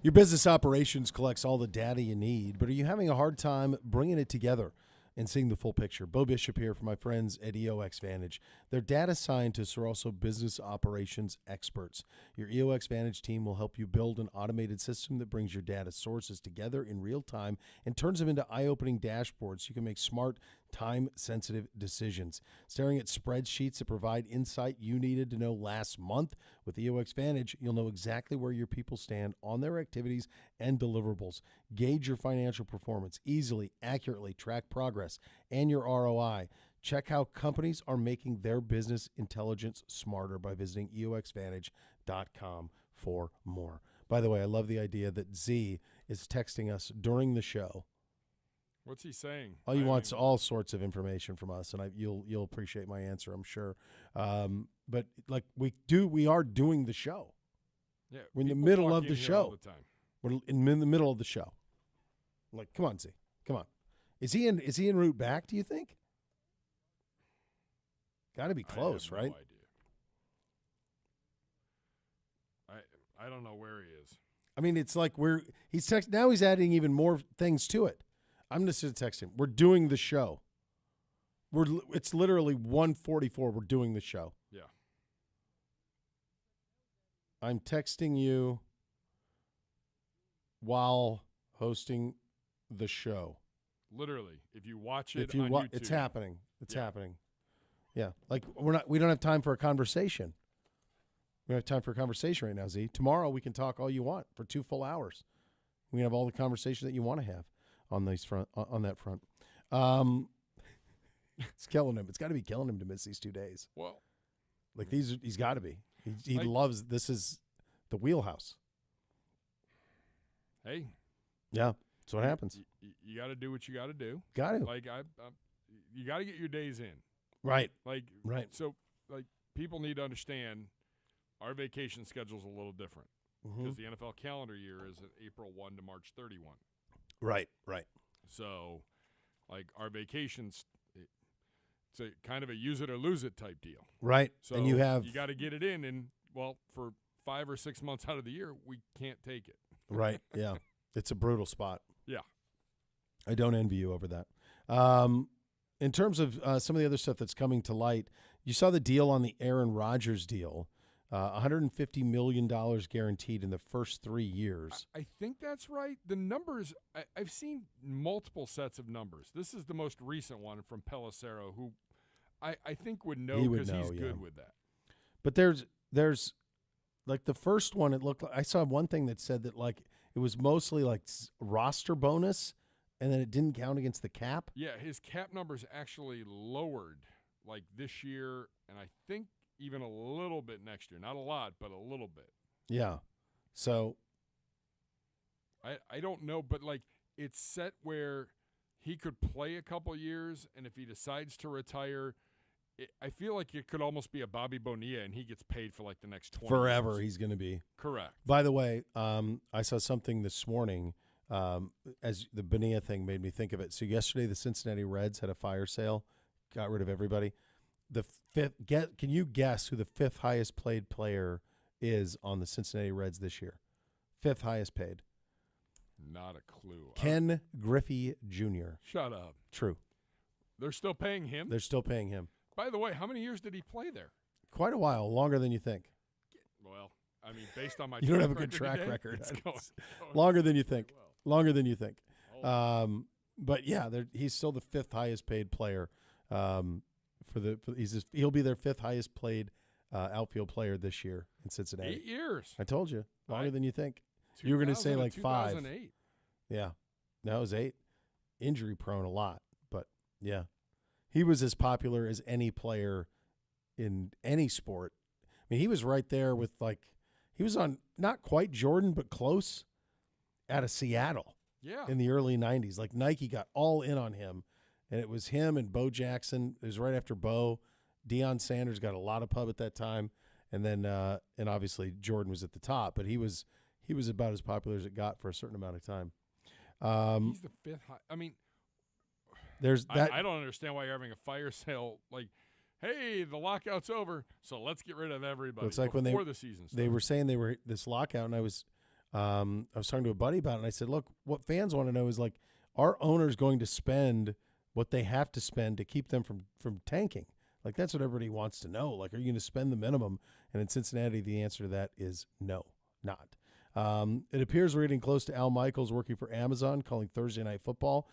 Your business operations collects all the data you need, but are you having a hard time bringing it together and seeing the full picture? Beau Bishop here for my friends at EOX Vantage. Their data scientists are also business operations experts. Your EOX Vantage team will help you build an automated system that brings your data sources together in real time and turns them into eye-opening dashboards so you can make smart, time-sensitive decisions. Staring at spreadsheets that provide insight you needed to know last month, with EOX Vantage, you'll know exactly where your people stand on their activities and deliverables. Gauge your financial performance, easily, accurately track progress and your ROI. Check how companies are making their business intelligence smarter by visiting EOXVantage.com for more. By the way, I love the idea that Z is texting us during the show. What's he saying? Oh, he wants all sorts of information from us, and you'll appreciate my answer, I'm sure. But like we are doing the show. Yeah, we're in the middle of the show. All the time. We're in the middle of the show. Like, come on, Z, come on. Is he en route back? Do you think? Got to be close, right? No idea. I don't know where he is. I mean, it's like now he's adding even more things to it. I'm just going to text him. We're doing the show. It's literally 1:44. We're doing the show. Yeah. I'm texting you while hosting the show. Literally, if you watch it on YouTube. It's happening. It's happening. Yeah. Like we don't have time for a conversation. We don't have time for a conversation right now, Z. Tomorrow we can talk all you want for 2 full hours. We can have all the conversation that you want to have on that front. It's killing him. It's got to be killing him to miss these 2 days. Well, like he's got to be. He loves. This is the wheelhouse. Hey. Yeah, that's what happens. You got to do what you got to do. Got to. Like you got to get your days in. Right. Like right. So like people need to understand our vacation schedule is a little different because the NFL calendar year is April 1 to March 31. Right. Right. So, like our vacations, it's a kind of a use it or lose it type deal. Right. So and you got to get it in, and well, for 5 or 6 months out of the year, we can't take it. Right. Yeah. It's a brutal spot. Yeah. I don't envy you over that. In terms of some of the other stuff that's coming to light, you saw the deal on the Aaron Rodgers deal. $150 million guaranteed in the first 3 years. I think that's right. The numbers, I've seen multiple sets of numbers. This is the most recent one from Pelissero, who I think would know because he's good with that. But there's like the first one, it looked like, I saw one thing that said that like it was mostly like roster bonus and then it didn't count against the cap. Yeah, his cap numbers actually lowered like this year, and I think even a little bit next year. Not a lot, but a little bit. Yeah. So I don't know, but like it's set where he could play a couple years, and if he decides to retire, I feel like it could almost be a Bobby Bonilla, and he gets paid for like the next 20 forever. years. He's going to be. Correct. By the way, I saw something this morning as the Bonilla thing made me think of it. So yesterday the Cincinnati Reds had a fire sale, got rid of everybody. The fifth, can you guess who the 5th highest paid player is on the Cincinnati Reds this year? 5th highest paid. Not a clue. Ken Griffey Jr. Shut up. True. They're still paying him? They're still paying him. By the way, how many years did he play there? Quite a while, longer than you think. Well, I mean, based on my you don't have a good track today, record. It's going longer than you think. Well. Longer than you think. But yeah, he's still the 5th highest paid player. He'll be their 5th highest paid outfield player this year in Cincinnati. 8 years. I told you, longer than you think. You were going to say like 5. 2008. Yeah, no, it was 8. Injury prone a lot, but yeah, he was as popular as any player in any sport. I mean, he was right there with he was on not quite Jordan, but close, out of Seattle. Yeah, in the early 90s, like Nike got all in on him. And it was him and Bo Jackson. It was right after Bo. Deion Sanders got a lot of pub at that time. And then and obviously Jordan was at the top. But he was about as popular as it got for a certain amount of time. He's the 5th high. I mean, there's that. I don't understand why you're having a fire sale. Like, hey, the lockout's over, so let's get rid of everybody. It's like before when the season starts. They were saying they were this lockout, and I was talking to a buddy about it, and I said, look, what fans want to know is, like, are owners going to spend what they have to spend to keep them from tanking? Like, that's what everybody wants to know. Like, are you going to spend the minimum? And in Cincinnati, the answer to that is no, not. It appears we're getting close to Al Michaels working for Amazon, calling Thursday Night Football.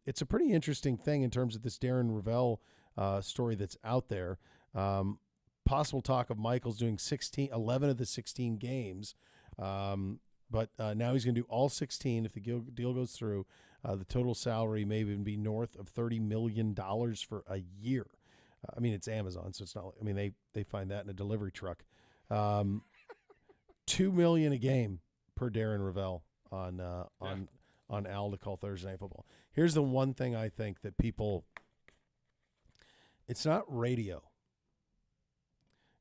It's a pretty interesting thing in terms of this Darren Ravel story that's out there. Possible talk of Michaels doing 11 of the 16 games. But now he's going to do all 16 if the deal goes through. The total salary may even be north of $30 million for a year. I mean, it's Amazon, so it's not. I mean, they find that in a delivery truck. $2 million a game per Darren Ravel on Al to call Thursday Night Football. Here's the one thing I think that people. It's not radio.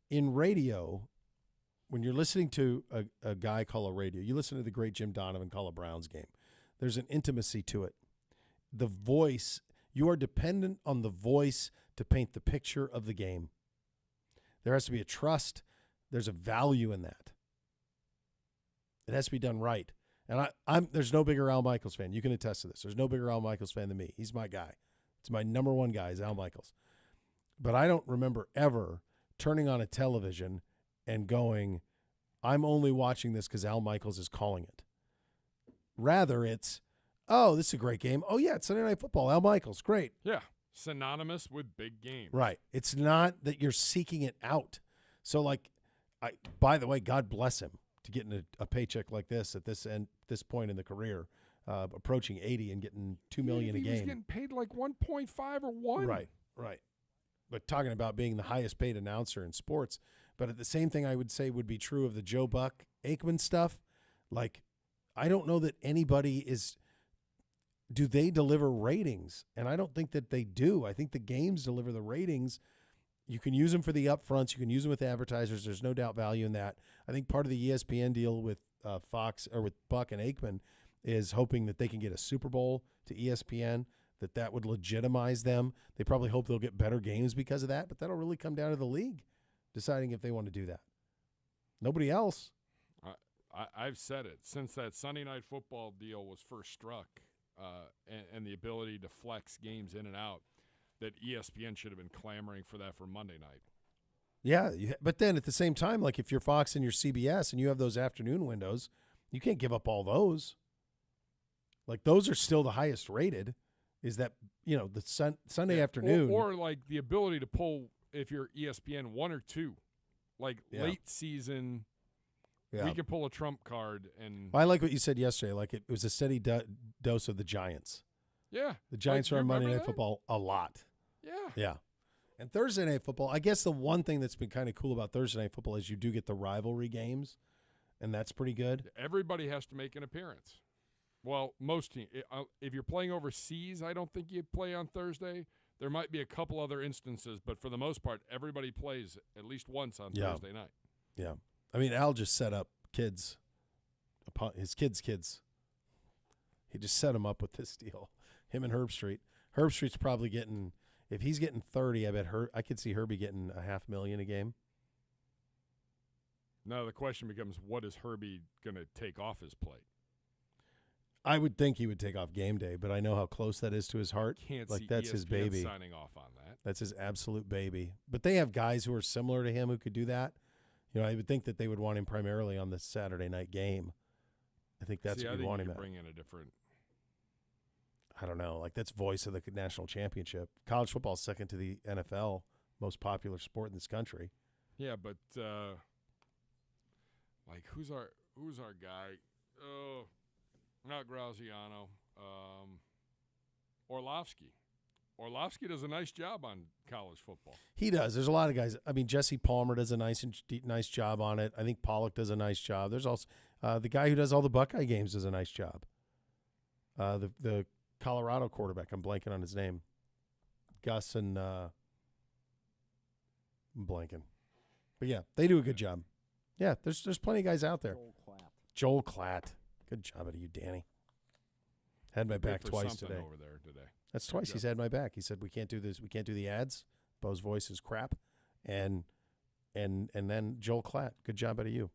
In radio, when you're listening to a guy call a radio, you listen to the great Jim Donovan call a Browns game. There's an intimacy to it. The voice, you are dependent on the voice to paint the picture of the game. There has to be a trust. There's a value in that. It has to be done right. And there's no bigger Al Michaels fan. You can attest to this. There's no bigger Al Michaels fan than me. He's my guy. It's my number one guy is Al Michaels. But I don't remember ever turning on a television and going, I'm only watching this because Al Michaels is calling it. Rather, it's, oh, this is a great game. Oh, yeah, it's Sunday Night Football. Al Michaels, great. Yeah, synonymous with big games. Right. It's not that you're seeking it out. So, like, by the way, God bless him to getting a paycheck like this at this point in the career, approaching 80 and getting $2 million a game. He was getting paid like 1.5 or 1. Right. But talking about being the highest paid announcer in sports, but the same thing I would say would be true of the Joe Buck Aikman stuff. Like, I don't know that anybody do they deliver ratings? And I don't think that they do. I think the games deliver the ratings. You can use them for the upfronts. You can use them with advertisers. There's no doubt value in that. I think part of the ESPN deal with Fox or with Buck and Aikman is hoping that they can get a Super Bowl to ESPN, that would legitimize them. They probably hope they'll get better games because of that, but that'll really come down to the league deciding if they want to do that. Nobody else. I've said it since that Sunday Night Football deal was first struck, and the ability to flex games in and out, that ESPN should have been clamoring for that for Monday night. Yeah, but then at the same time, like if you're Fox and you're CBS and you have those afternoon windows, you can't give up all those. Like those are still the highest rated. Is that, the Sunday afternoon. Or like the ability to pull, if you're ESPN, 1 or 2, like late season. Yeah. We can pull a trump card. And I like what you said yesterday. Like it was a steady dose of the Giants. Yeah. The Giants are on Monday Night Football a lot. Yeah. Yeah. And Thursday Night Football, I guess the one thing that's been kind of cool about Thursday Night Football is you do get the rivalry games, and that's pretty good. Everybody has to make an appearance. Well, most teams. If you're playing overseas, I don't think you play on Thursday. There might be a couple other instances, but for the most part, everybody plays at least once on Thursday night. Yeah. I mean, Al just set up his kids. He just set them up with this deal. Him and Herb Street. Herb Street's probably getting, if he's getting 30, I bet I could see Herbie getting $500,000 a game. Now the question becomes, what is Herbie going to take off his plate? I would think he would take off game day, but I know how close that is to his heart. Can't like see that's ESPN his baby. Signing off on that. That's his absolute baby. But they have guys who are similar to him who could do that. I would think that they would want him primarily on the Saturday night game. I think that's what you'd want him at. Bring in a different. I don't know. Like that's voice of the national championship. College football is second to the NFL, most popular sport in this country. Yeah, but like who's our guy? Oh. Not Graziano. Orlovsky. Orlovsky does a nice job on college football. He does. There's a lot of guys. I mean, Jesse Palmer does a nice job on it. I think Pollock does a nice job. There's also the guy who does all the Buckeye games does a nice job. The Colorado quarterback. I'm blanking on his name. Gus and I'm blanking. But yeah, they do a good job. Yeah, there's plenty of guys out there. Joel Klatt. Good job out of you, Danny. Had my back twice today. Over there today. That's twice he's had my back. He said we can't do this. We can't do the ads. Beau's voice is crap, and then Joel Klatt. Good job out of you.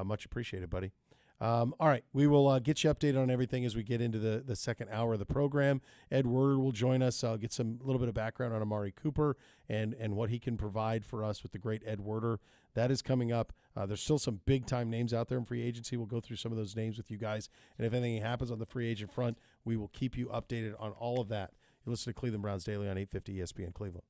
Much appreciated, buddy. All right, we will get you updated on everything as we get into the second hour of the program. Ed Werder will join us. I'll get some little bit of background on Amari Cooper and what he can provide for us with the great Ed Werder. That is coming up. There's still some big-time names out there in free agency. We'll go through some of those names with you guys. And if anything happens on the free agent front, we will keep you updated on all of that. You listen to Cleveland Browns Daily on 850 ESPN Cleveland.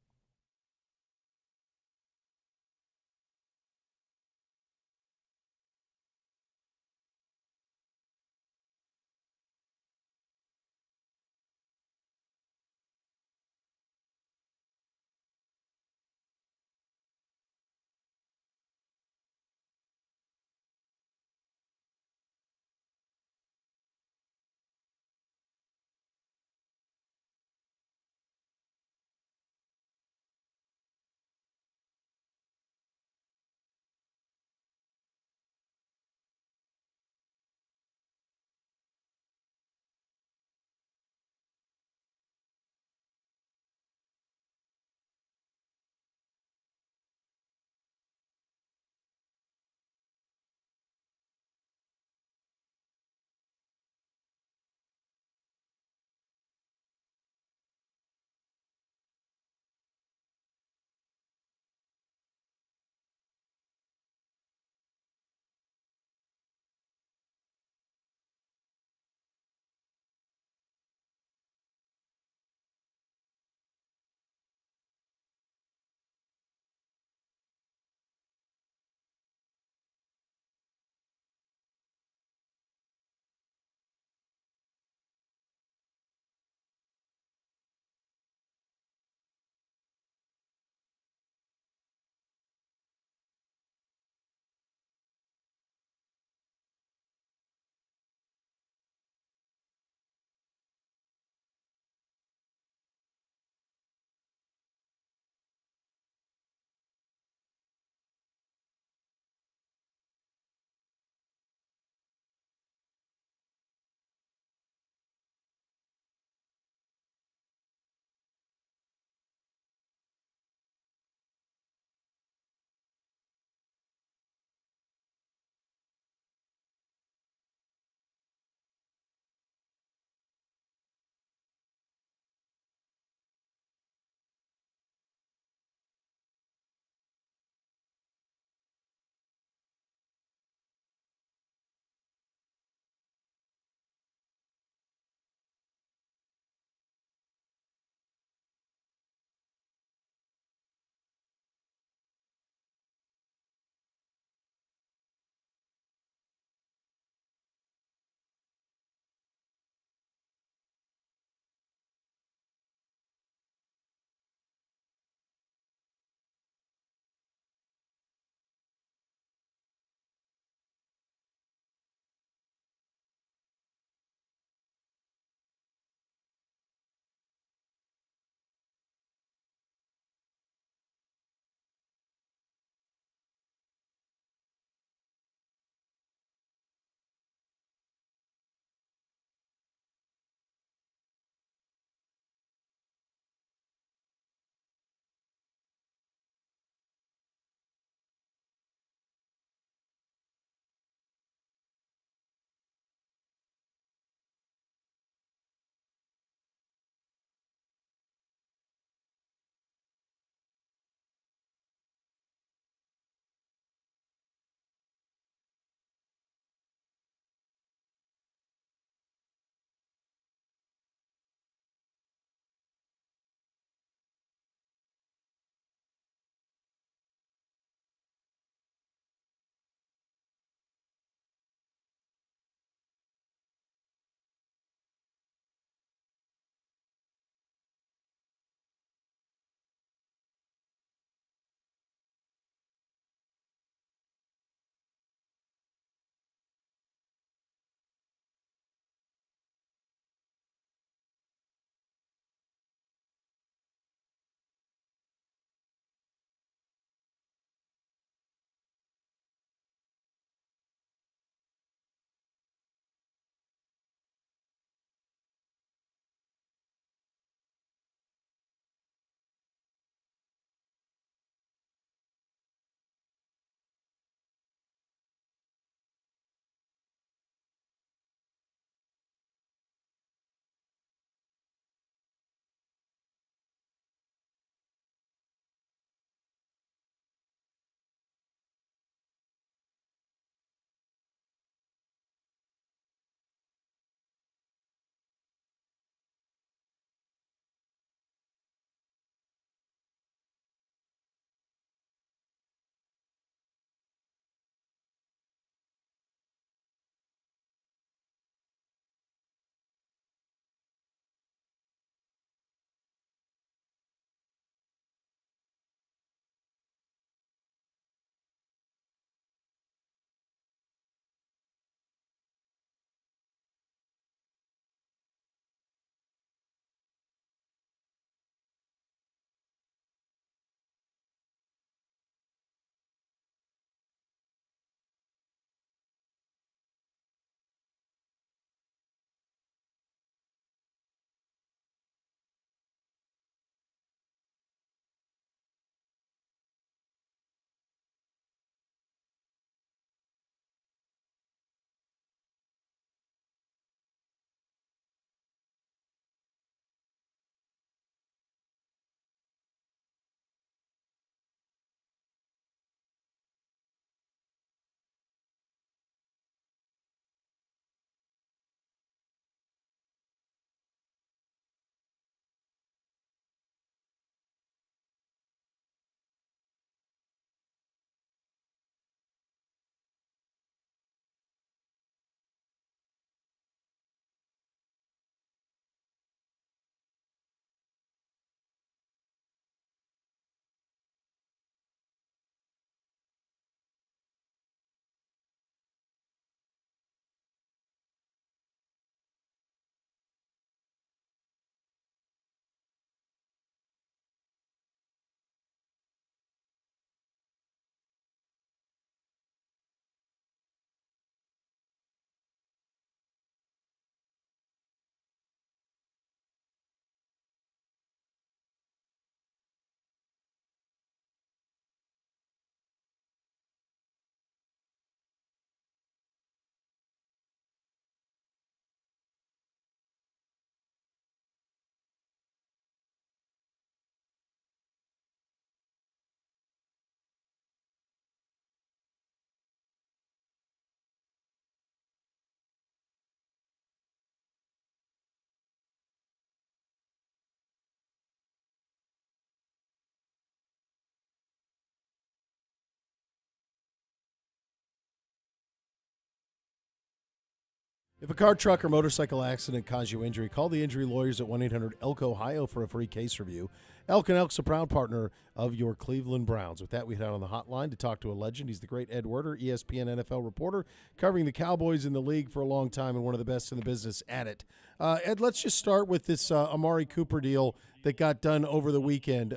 If a car, truck, or motorcycle accident caused you injury, call the injury lawyers at 1-800-ELK Ohio for a free case review. Elk & Elk's a proud partner of your Cleveland Browns. With that, we head on the hotline to talk to a legend. He's the great Ed Werder, ESPN NFL reporter, covering the Cowboys in the league for a long time and one of the best in the business at it. Ed, let's just start with this Amari Cooper deal that got done over the weekend.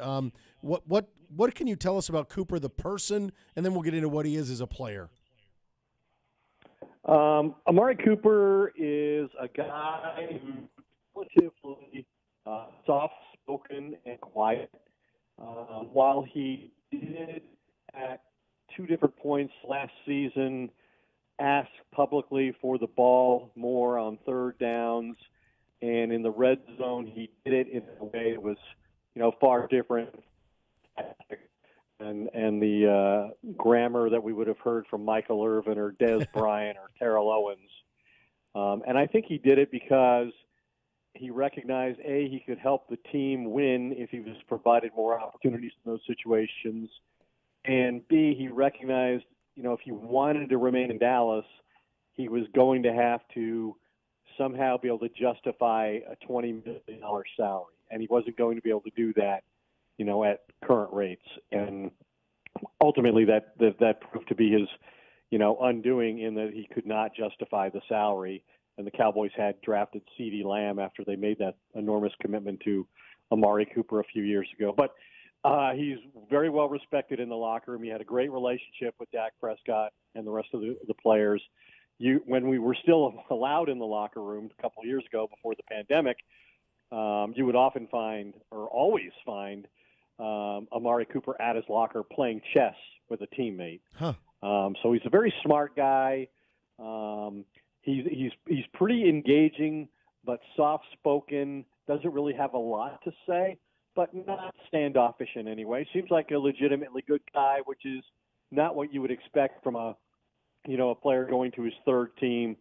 What can you tell us about Cooper, the person, and then we'll get into what he is as a player? Amari Cooper is a guy who's relatively soft-spoken and quiet. While he did at two different points last season ask publicly for the ball more on third downs, and in the red zone he did it in a way that was, far different and the grammar that we would have heard from Michael Irvin or Des Bryant or Terrell Owens. And I think he did it because he recognized, A, he could help the team win if he was provided more opportunities in those situations. And B, he recognized, if he wanted to remain in Dallas, he was going to have to somehow be able to justify a $20 million salary. And he wasn't going to be able to do that, at current rates. And ultimately that proved to be his, undoing in that he could not justify the salary. And the Cowboys had drafted CeeDee Lamb after they made that enormous commitment to Amari Cooper a few years ago. But he's very well respected in the locker room. He had a great relationship with Dak Prescott and the rest of the players. When we were still allowed in the locker room a couple of years ago before the pandemic, you would often find, or always find, Amari Cooper at his locker playing chess with a teammate. Huh. So he's a very smart guy. He's pretty engaging, but soft-spoken, doesn't really have a lot to say, but not standoffish in any way. Seems like a legitimately good guy, which is not what you would expect from a player going to his third team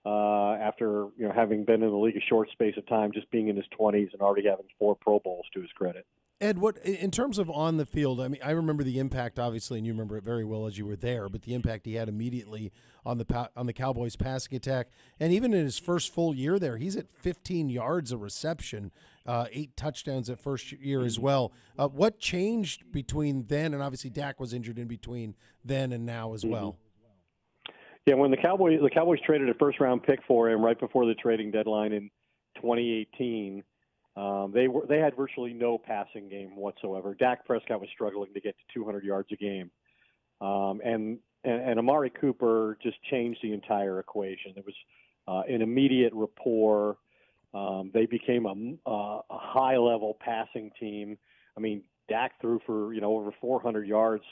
after, having been in the league a short space of time, just being in his 20s and already having 4 Pro Bowls to his credit. Ed, what in terms of on the field? I mean, I remember the impact, obviously, and you remember it very well as you were there. But the impact he had immediately on the Cowboys' passing attack, and even in his first full year there, he's at 15 yards a reception, 8 touchdowns at first year as well. What changed between then, and obviously Dak was injured in between then and now as well? Yeah, when the Cowboys traded a first-round pick for him right before the trading deadline in 2018. They had virtually no passing game whatsoever. Dak Prescott was struggling to get to 200 yards a game, and Amari Cooper just changed the entire equation. There was an immediate rapport. They became a high-level passing team. I mean, Dak threw for over 400 yards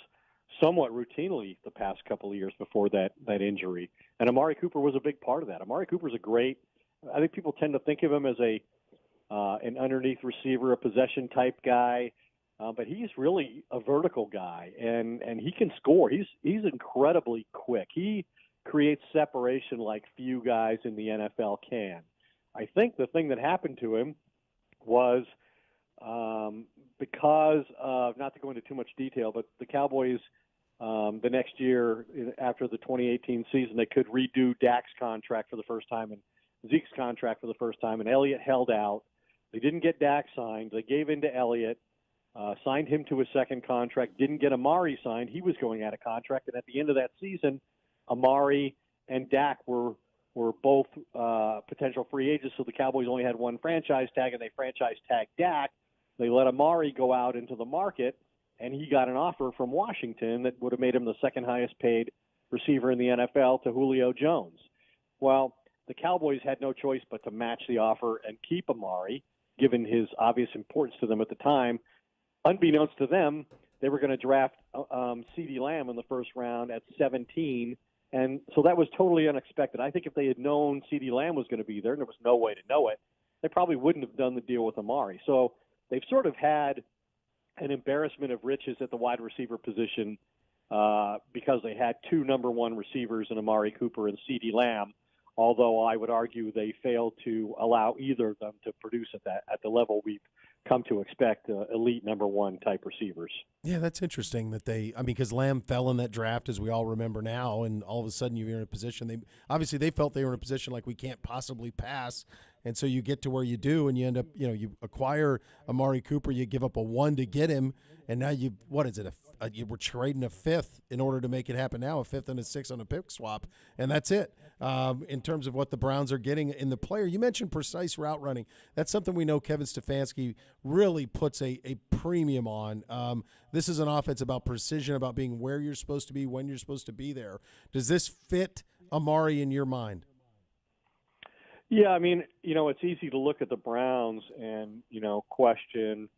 somewhat routinely the past couple of years before that injury, and Amari Cooper was a big part of that. Amari Cooper's a great. I think people tend to think of him as an underneath receiver, a possession type guy, but he's really a vertical guy, and he can score. He's incredibly quick. He creates separation like few guys in the NFL can. I think the thing that happened to him was because of, not to go into too much detail, but the Cowboys the next year after the 2018 season, they could redo Dak's contract for the first time and Zeke's contract for the first time, and Elliott held out. They didn't get Dak signed. They gave in to Elliott, signed him to a second contract, didn't get Amari signed. He was going out of contract. And at the end of that season, Amari and Dak were both potential free agents, so the Cowboys only had one franchise tag, and they franchise tagged Dak. They let Amari go out into the market, and he got an offer from Washington that would have made him the second highest paid receiver in the NFL to Julio Jones. Well, the Cowboys had no choice but to match the offer and keep Amari, given his obvious importance to them at the time. Unbeknownst to them, they were going to draft CeeDee Lamb in the first round at 17, and so that was totally unexpected. I think if they had known CeeDee Lamb was going to be there, and there was no way to know it, they probably wouldn't have done the deal with Amari. So they've sort of had an embarrassment of riches at the wide receiver position because they had 2 number 1 receivers in Amari Cooper and CeeDee Lamb, although I would argue they failed to allow either of them to produce at the level we've come to expect elite number one type receivers. Yeah, that's interesting that because Lamb fell in that draft, as we all remember now, and all of a sudden you're in a position. They felt they were in a position like we can't possibly pass, and so you get to where you do, and you end up, you acquire Amari Cooper, you give up a 1 to get him, and now you we're trading a 5th in order to make it happen now, a 5th and a 6th on a pick swap, and that's it. In terms of what the Browns are getting in the player. You mentioned precise route running. That's something we know Kevin Stefanski really puts a premium on. This is an offense about precision, about being where you're supposed to be, when you're supposed to be there. Does this fit Amari in your mind? Yeah, I mean, it's easy to look at the Browns and, question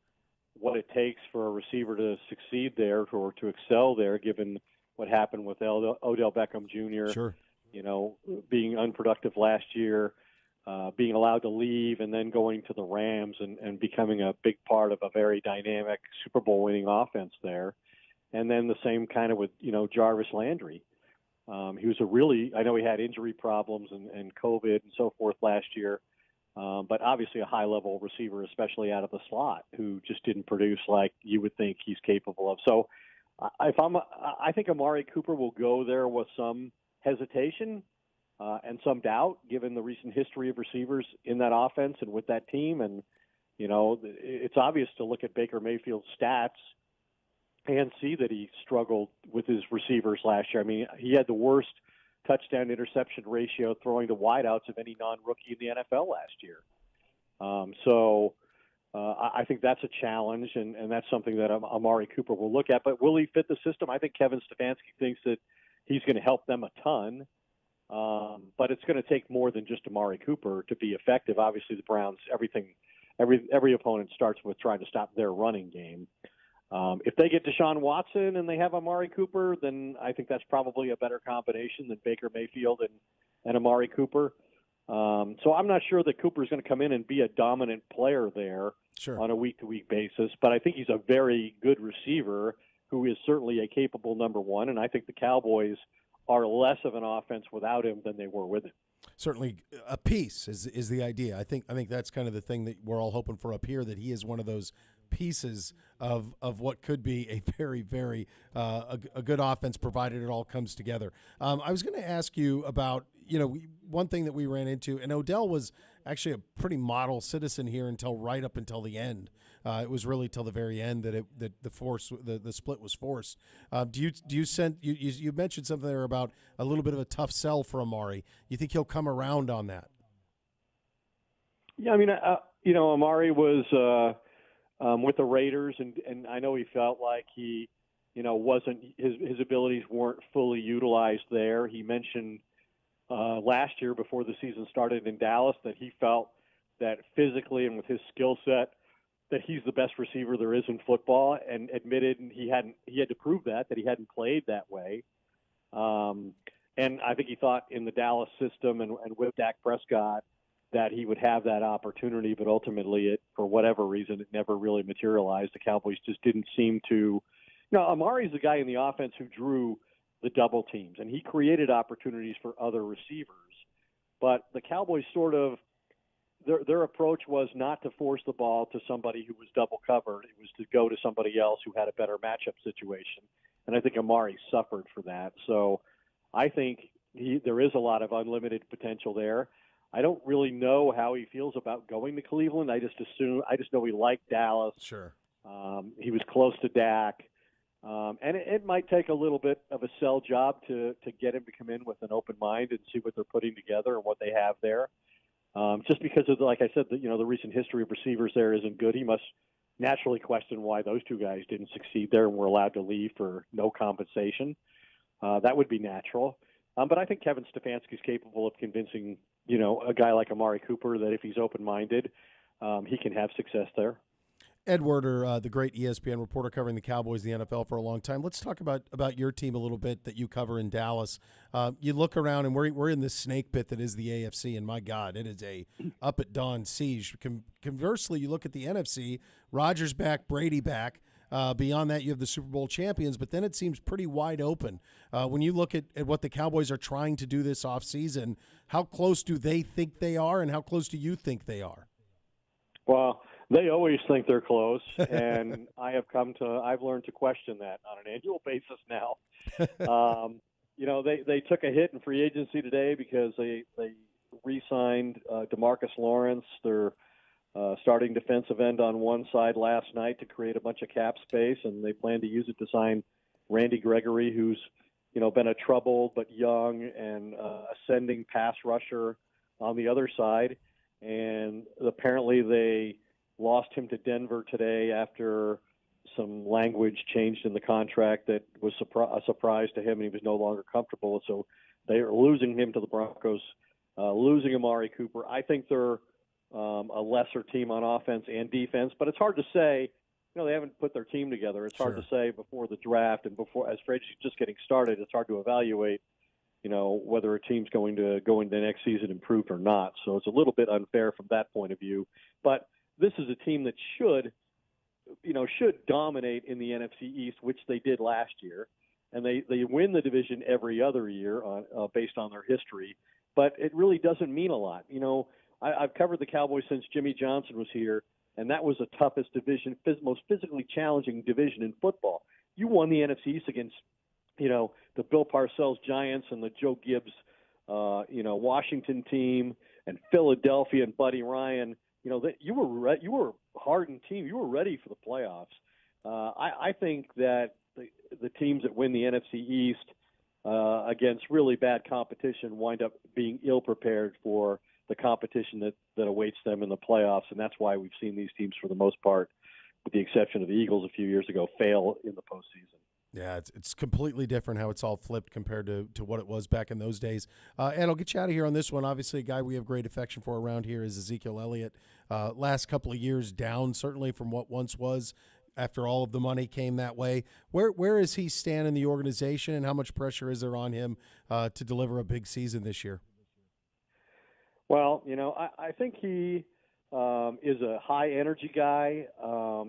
what it takes for a receiver to succeed there or to excel there, given what happened with Odell Beckham Jr. Sure. Being unproductive last year, being allowed to leave, and then going to the Rams and becoming a big part of a very dynamic Super Bowl winning offense there. And then the same kind of with, Jarvis Landry. He was I know he had injury problems and COVID and so forth last year, but obviously a high-level receiver, especially out of the slot, who just didn't produce like you would think he's capable of. So I think Amari Cooper will go there with some hesitation and some doubt, given the recent history of receivers in that offense and with that team. And, it's obvious to look at Baker Mayfield's stats and see that he struggled with his receivers last year. I mean, he had the worst touchdown interception ratio throwing to wideouts of any non-rookie in the NFL last year. I think that's a challenge, and that's something that Amari Cooper will look at. But will he fit the system? I think Kevin Stefanski thinks that he's going to help them a ton, but it's going to take more than just Amari Cooper to be effective. Obviously, the Browns, every opponent starts with trying to stop their running game. If they get Deshaun Watson and they have Amari Cooper, then I think that's probably a better combination than Baker Mayfield and Amari Cooper. So I'm not sure that Cooper is going to come in and be a dominant player there on a week-to-week basis, but I think he's a very good receiver who is certainly a capable number one, and I think the Cowboys are less of an offense without him than they were with him. Certainly a piece is the idea. I think that's kind of the thing that we're all hoping for up here, that he is one of those pieces of what could be a very, very a good offense, provided it all comes together. I was going to ask you about, one thing that we ran into, and Odell was actually a pretty model citizen here right up until the end. It was really till the very end that the split was forced. You mentioned something there about a little bit of a tough sell for Amari. You think he'll come around on that? Yeah, I mean, Amari was with the Raiders, and I know he felt like he, wasn't his abilities weren't fully utilized there. He mentioned last year before the season started in Dallas that he felt that physically and with his skill set that he's the best receiver there is in football, and admitted he had to prove that he hadn't played that way. And I think he thought in the Dallas system and with Dak Prescott that he would have that opportunity, but ultimately for whatever reason, it never really materialized. The Cowboys just didn't seem to. Amari's the guy in the offense who drew the double teams, and he created opportunities for other receivers. But the Cowboys sort of, their approach was not to force the ball to somebody who was double covered. It was to go to somebody else who had a better matchup situation. And I think Amari suffered for that. So I think there is a lot of unlimited potential there. I don't really know how he feels about going to Cleveland. I just know he liked Dallas. Sure. He was close to Dak. And it might take a little bit of a sell job to get him to come in with an open mind and see what they're putting together and what they have there. Just because of, like I said, the recent history of receivers there isn't good. He must naturally question why those two guys didn't succeed there and were allowed to leave for no compensation. That would be natural. But I think Kevin Stefanski is capable of convincing, a guy like Amari Cooper that if he's open-minded, he can have success there. Ed Werder, the great ESPN reporter covering the Cowboys, the NFL for a long time. Let's talk about your team a little bit that you cover in Dallas. You look around, and we're in this snake pit that is the AFC, and my God, it is a up at dawn siege. Conversely, you look at the NFC, Rodgers back, Brady back. Beyond that, you have the Super Bowl champions, but then it seems pretty wide open. When you look at what the Cowboys are trying to do this offseason, how close do they think they are, and how close do you think they are? Well, They always think they're close, and I've learned to question that on an annual basis now. They took a hit in free agency today because they re-signed DeMarcus Lawrence, their starting defensive end on one side last night, to create a bunch of cap space, and they plan to use it to sign Randy Gregory, who's been a troubled but young and ascending pass rusher on the other side. And apparently they lost him to Denver today after some language changed in the contract that was a surprise to him, and he was no longer comfortable. So they are losing him to the Broncos, losing Amari Cooper. I think they're a lesser team on offense and defense, but it's hard to say. They haven't put their team together. It's hard to say before the draft and before, as free agency just getting started, it's hard to evaluate, whether a team's going to go into the next season improved or not. So it's a little bit unfair from that point of view. But this is a team that should dominate in the NFC East, which they did last year. And they win the division every other year based on their history. But it really doesn't mean a lot. I've covered the Cowboys since Jimmy Johnson was here, and that was the toughest division, most physically challenging division in football. You won the NFC East against, the Bill Parcells Giants and the Joe Gibbs, Washington team, and Philadelphia and Buddy Ryan. You were a hardened team. You were ready for the playoffs. I think that the teams that win the NFC East against really bad competition wind up being ill prepared for the competition that awaits them in the playoffs, and that's why we've seen these teams, for the most part, with the exception of the Eagles a few years ago, fail in the postseason. Yeah, it's completely different how it's all flipped compared to what it was back in those days. And I'll get you out of here on this one. Obviously, a guy we have great affection for around here is Ezekiel Elliott. Last couple of years down, certainly from what once was, after all of the money came that way. Where is he stand in the organization, and how much pressure is there on him to deliver a big season this year? Well, I think he is a high-energy guy.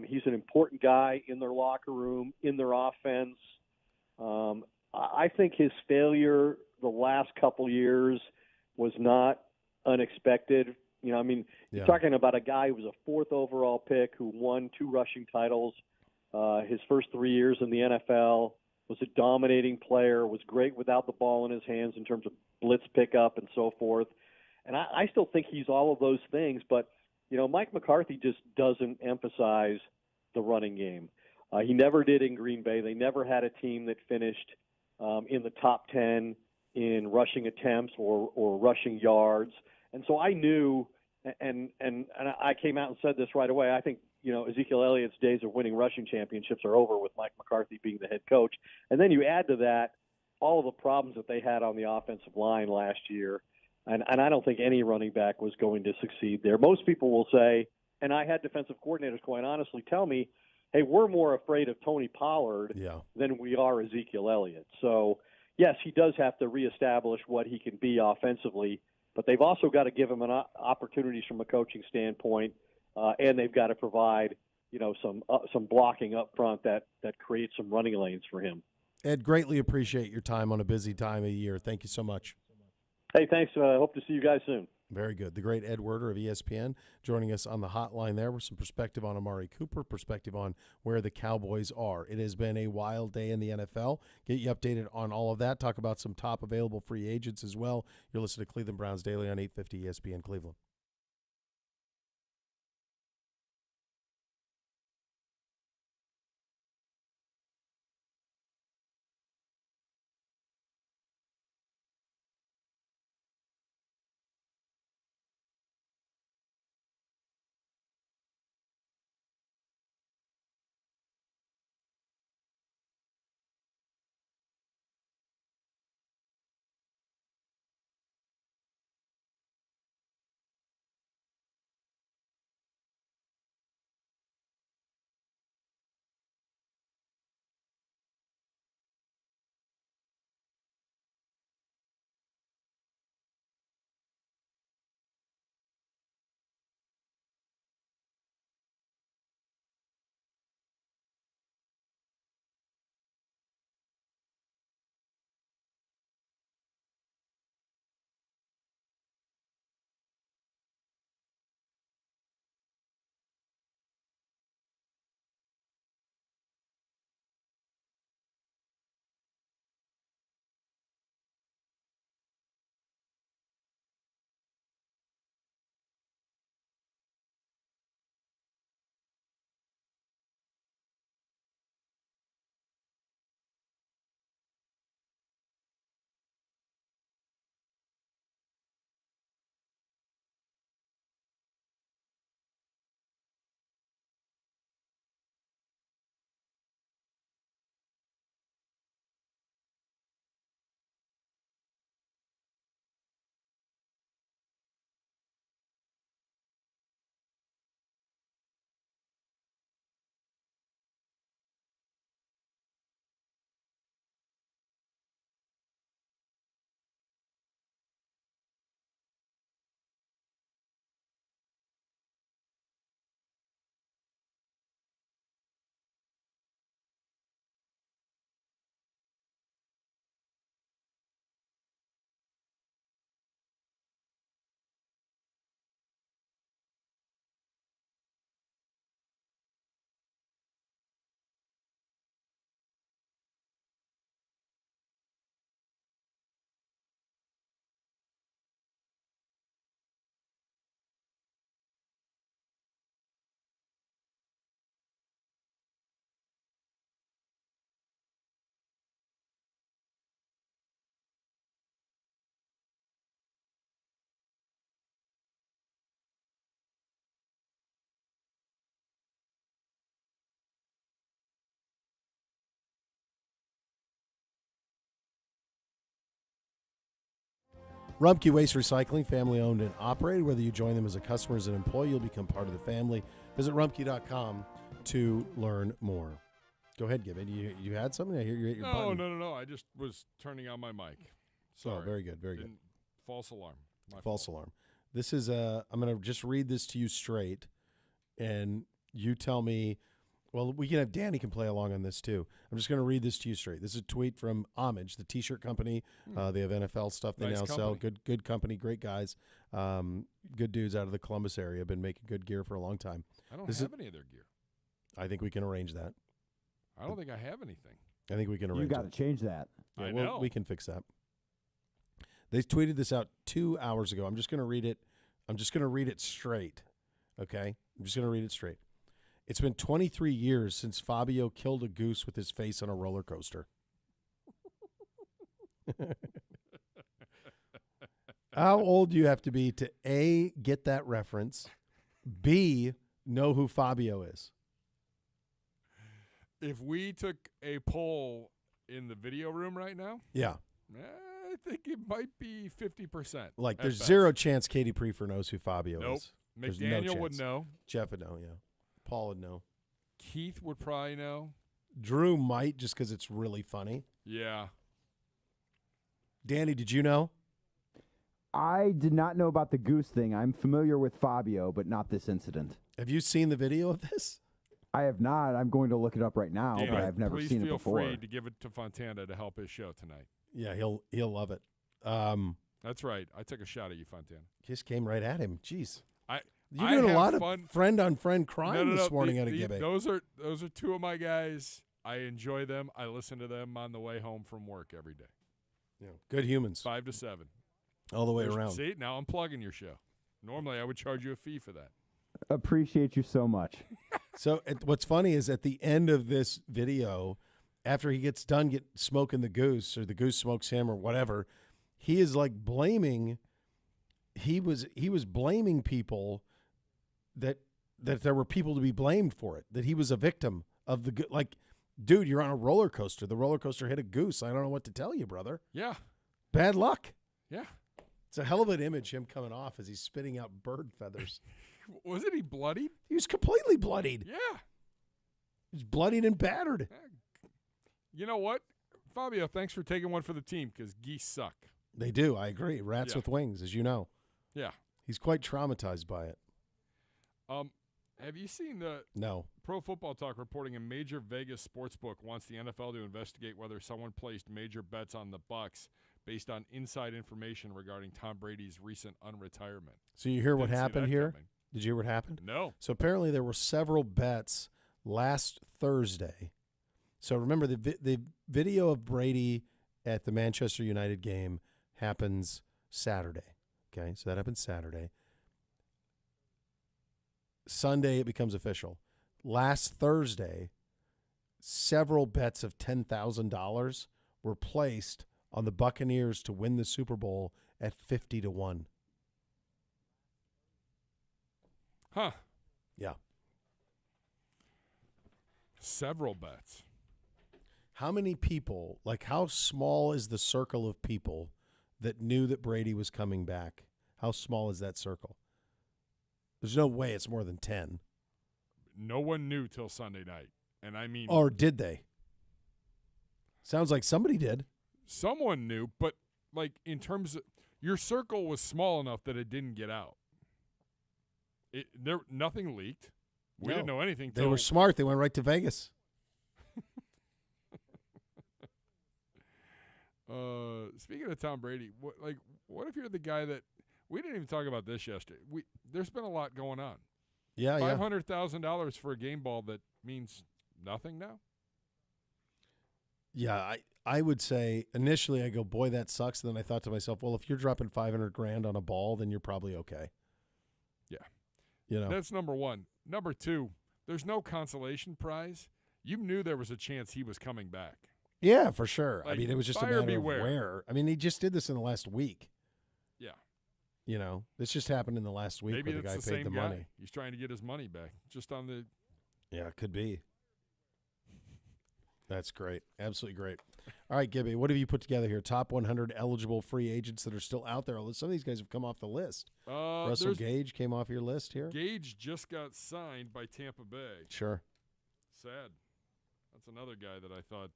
He's an important guy in their locker room, in their offense. I think his failure the last couple years was not unexpected. You're talking about a guy who was a fourth overall pick who won 2 rushing titles his first 3 years in the NFL, was a dominating player, was great without the ball in his hands in terms of blitz pickup and so forth. And I still think he's all of those things, but, Mike McCarthy just doesn't emphasize the running game. He never did in Green Bay. They never had a team that finished in the top 10 in rushing attempts or rushing yards. And so I knew, and I came out and said this right away, I think, Ezekiel Elliott's days of winning rushing championships are over with Mike McCarthy being the head coach. And then you add to that all of the problems that they had on the offensive line last year. And I don't think any running back was going to succeed there. Most people will say, and I had defensive coordinators quite honestly tell me, hey, we're more afraid of Tony Pollard than we are Ezekiel Elliott. So, yes, he does have to reestablish what he can be offensively, but they've also got to give him opportunities from a coaching standpoint, and they've got to provide, some blocking up front that creates some running lanes for him. Ed, greatly appreciate your time on a busy time of year. Thank you so much. Hey, thanks. Hope to see you guys soon. Very good. The great Ed Werder of ESPN joining us on the hotline there with some perspective on Amari Cooper, perspective on where the Cowboys are. It has been a wild day in the NFL. Get you updated on all of that. Talk about some top available free agents as well. You're listening to Cleveland Browns Daily on 850 ESPN Cleveland. Rumpke Waste Recycling, family owned and operated. Whether you join them as a customer or as an employee, you'll become part of the family. Visit rumpke.com to learn more. Go ahead, Gibby. You had something? I hear you hit your button. No. I just was turning on my mic. Sorry. Oh, very good, very good. False alarm. False alarm. This is I'm going to just read this to you straight, and you tell me. Well, we can have Danny can play along on this too. I'm just going to read this to you straight. This is a tweet from Homage, the T-shirt company. They have NFL stuff they now sell. Good company, great guys, good dudes out of the Columbus area. Been making good gear for a long time. I don't have any of their gear. I think we can arrange that. I don't think I have anything. I think we can arrange. You got to change that. Yeah, I know. We can fix that. They tweeted this out 2 hours ago. I'm just going to read it. I'm just going to read it straight. Okay? I'm just going to read it straight. It's been 23 years since Fabio killed a goose with his face on a roller coaster. How old do you have to be to A, get that reference, B, know who Fabio is? If we took a poll in the video room right now, Yeah. I think it might be 50%. Like, there's zero chance Katie Prefer knows who Fabio is. There's McDaniel would know. Jeff would know, yeah. Paul would know. Keith would probably know. Drew might, just because it's really funny. Yeah. Danny, did you know? I did not know about the goose thing. I'm familiar with Fabio, but not this incident. Have you seen the video of this? I have not. I'm going to look it up right now, Danny, but I've never seen it before. Please feel free to give it to Fontana to help his show tonight. Yeah, he'll love it. That's right. I took a shot at you, Fontana. Just came right at him. Jeez. You're I doing a lot fun. of friend-on-friend crime this morning at a Gibby. Those are two of my guys. I enjoy them. I listen to them on the way home from work every day. Yeah, good humans. 5 to 7. All the way around. See, now I'm plugging your show. Normally, I would charge you a fee for that. Appreciate you so much. So what's funny is at the end of this video, after he gets done smoking the goose, or the goose smokes him, or whatever, he is like blaming. He was blaming people that there were people to be blamed for it. That he was a victim of the like, dude, you're on a roller coaster. The roller coaster hit a goose. I don't know what to tell you, brother. Yeah. Bad luck. Yeah. It's a hell of an image, him coming off as he's spitting out bird feathers. Wasn't he bloodied? He was completely bloodied. Yeah. He was bloodied and battered. You know what? Fabio, thanks for taking one for the team, because geese suck. They do. I agree. Rats with wings, as you know. Yeah. He's quite traumatized by it. Have you seen the No. Pro Football Talk reporting a major Vegas sportsbook wants the NFL to investigate whether someone placed major bets on the Bucs based on inside information regarding Tom Brady's recent unretirement? So you hear what Didn't see happened that here? coming. Did you hear what happened? No. So apparently there were several bets last Thursday. So remember, the video of Brady at the Manchester United game happens Saturday. Okay, so that happens Saturday. Sunday, it becomes official. Last Thursday, several bets of $10,000 were placed on the Buccaneers to win the Super Bowl at 50-1. Huh. Yeah. Several bets. How many people, like how small is the circle of people that knew that Brady was coming back? How small is that circle? There's no way it's more than 10. No one knew till Sunday night. And I mean... Or did they? Sounds like somebody did. Someone knew, but like in terms of... Your circle was small enough that it didn't get out. Nothing leaked. We didn't know anything. They were smart. They went right to Vegas. Speaking of Tom Brady, what if you're the guy that... We didn't even talk about this yesterday. There's been a lot going on. Yeah, $500,000 for a game ball that means nothing now? Yeah, I would say initially I go, boy, that sucks. And then I thought to myself, well, if you're dropping $500,000 on a ball, then you're probably okay. Yeah. You know. That's number one. Number two, there's no consolation prize. You knew there was a chance he was coming back. Yeah, for sure. Like, I mean, it was just a buyer matter beware. of where. I mean, he just did this in the last week. Yeah. You know, this just happened in the last week Maybe where the guy it's the paid same the guy. money. He's trying to get his money back just on the... Yeah, it could be. That's great. Absolutely great. All right, Gibby, what have you put together here? Top 100 eligible free agents that are still out there. Although some of these guys have come off the list. Russell Gage came off your list here. Gage just got signed by Tampa Bay. Sure. Sad. That's another guy that I thought.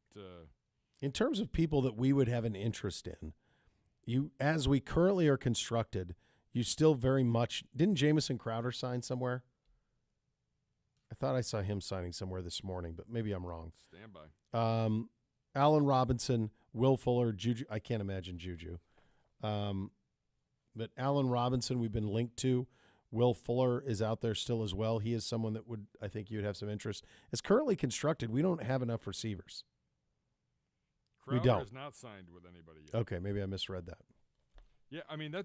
In terms of people that we would have an interest in, as we currently are constructed, you still very much – didn't Jamison Crowder sign somewhere? I thought I saw him signing somewhere this morning, but maybe I'm wrong. Stand by. Allen Robinson, Will Fuller, Juju. I can't imagine Juju. But Allen Robinson we've been linked to. Will Fuller is out there still as well. He is someone that I think you would have some interest. As currently constructed, we don't have enough receivers. Crowder we don't. Is not signed with anybody yet. Okay, maybe I misread that. Yeah, I mean,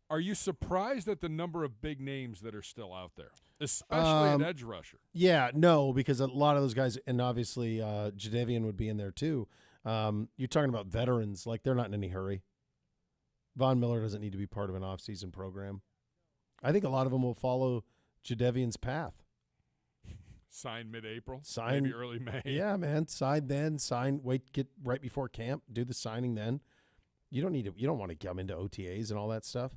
are you surprised at the number of big names that are still out there, especially an edge rusher? Yeah, no, because a lot of those guys, and obviously Jadeveon would be in there too. You're talking about veterans, like they're not in any hurry. Von Miller doesn't need to be part of an off-season program. I think a lot of them will follow Jadeveon's path. Sign mid-April, sign maybe early May. Yeah, man. Sign then. Get right before camp. Do the signing then. You don't need to. You don't want to come into OTAs and all that stuff.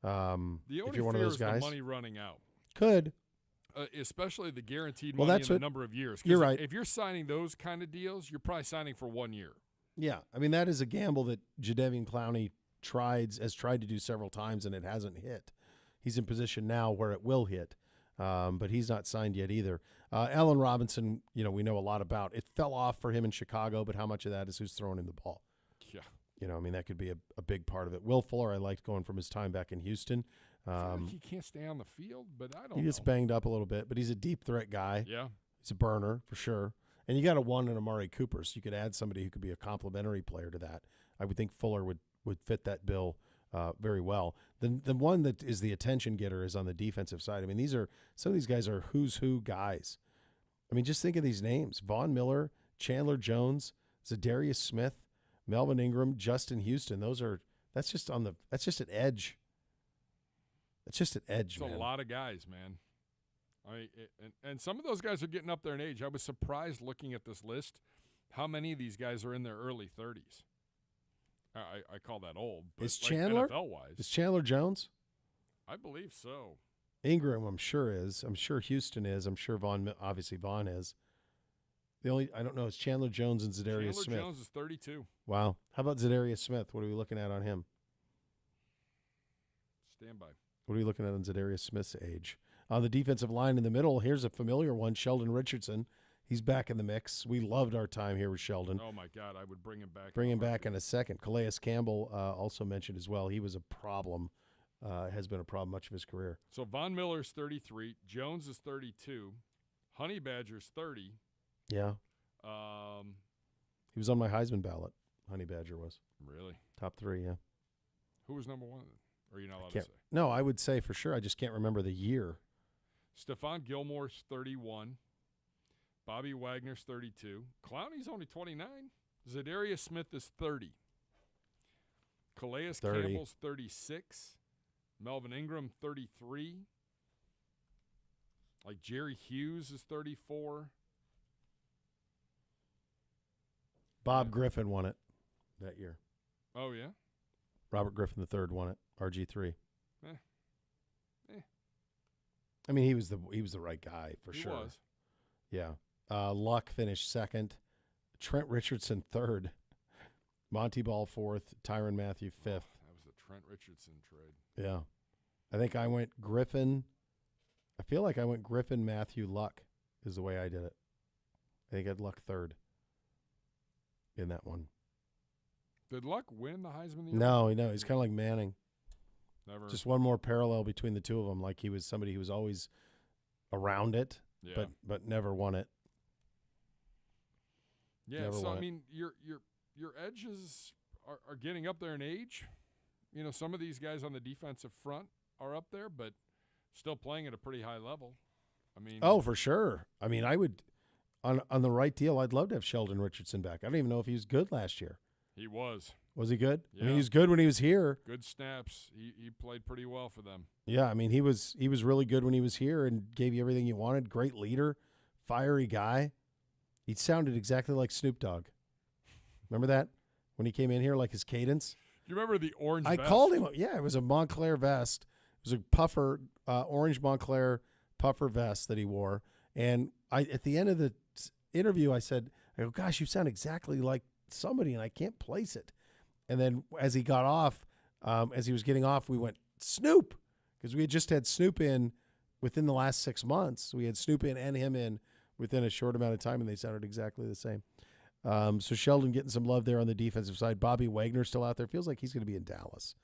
The only if you're one of those guys, the money running out. Could. Especially the guaranteed money in the number of years. You're right. If you're signing those kind of deals, you're probably signing for 1 year. Yeah, I mean that is a gamble that Jadeveon Clowney has tried to do several times and it hasn't hit. He's in position now where it will hit, but he's not signed yet either. Allen Robinson, we know a lot about. It fell off for him in Chicago, but how much of that is who's throwing him the ball? Yeah. I mean, that could be a big part of it. Will Fuller, I liked going from his time back in Houston. I feel like he can't stay on the field, but I don't know. He gets banged up a little bit, but he's a deep threat guy. Yeah. He's a burner for sure. And you got a one in Amari Cooper, so you could add somebody who could be a complementary player to that. I would think Fuller would fit that bill very well. The one that is the attention getter is on the defensive side. I mean, some of these guys are who's who guys. I mean, just think of these names: Von Miller, Chandler Jones, Zadarius Smith, Melvin Ingram, Justin Houston. That's just an edge. That's just an edge, man. It's a lot of guys, man. And some of those guys are getting up there in age. I was surprised looking at this list how many of these guys are in their early 30s. I call that old. But is Chandler NFL-wise? Is Chandler Jones? I believe so. Ingram, I'm sure is. I'm sure Houston is. I'm sure Vaughn is. I don't know, is Chandler Jones and Zadarius Smith. Chandler Jones is 32. Wow. How about Zadarius Smith? What are we looking at on him? Stand by. What are we looking at on Zadarius Smith's age? On the defensive line in the middle, here's a familiar one, Sheldon Richardson. He's back in the mix. We loved our time here with Sheldon. Oh, my God. I would bring him back. Bring him back in a second. Calais Campbell also mentioned as well. He was a problem, has been a problem much of his career. So Von Miller's 33. Jones is 32. Honey Badger's 30. Yeah. He was on my Heisman ballot. Honey Badger was. Really? Top 3, yeah. Who was number 1? Or are you not allowed to say? No, I would say for sure. I just can't remember the year. Stephon Gilmore's 31. Bobby Wagner's 32. Clowney's only 29. Zadarius Smith is 30. Calais Campbell's 36. Melvin Ingram, 33. Like Jerry Hughes is 34. Bob Griffin won it that year. Oh, yeah? Robert Griffin III won it. RG3. Eh. I mean, he was the right guy for sure. He was. Yeah. Luck finished second. Trent Richardson third. Monty Ball fourth. Tyrann Mathieu fifth. That was the Trent Richardson trade. Yeah. I think I went Griffin. I feel like I went Griffin, Mathieu, Luck is the way I did it. I think I had Luck third in that one. Did Luck win the Heisman? No. He's kind of like Manning. Never. Just one more parallel between the two of them. Like he was somebody who was always around it, but never won it. Yeah. Never So won I it. mean, your edges are getting up there in age. Some of these guys on the defensive front are up there, but still playing at a pretty high level. I mean. Oh, for sure. I mean, I would on the right deal. I'd love to have Sheldon Richardson back. I don't even know if he was good last year. He was. Was he good? Yeah. I mean, he was good when he was here. Good snaps. He played pretty well for them. Yeah, I mean, he was really good when he was here and gave you everything you wanted. Great leader, fiery guy. He sounded exactly like Snoop Dogg. Remember that? When he came in here, like his cadence? You remember the orange I vest? called him. Yeah, it was a Montclair vest. It was a puffer, orange Montclair puffer vest that he wore. And at the end of the interview, I said, I go, gosh, you sound exactly like somebody, and I can't place it. And then as he got off, as he was getting off, we went, Snoop, because we had just had Snoop in within the last 6 months. We had Snoop in and him in within a short amount of time, and they sounded exactly the same. So Sheldon getting some love there on the defensive side. Bobby Wagner still out there. Feels like he's going to be in Dallas,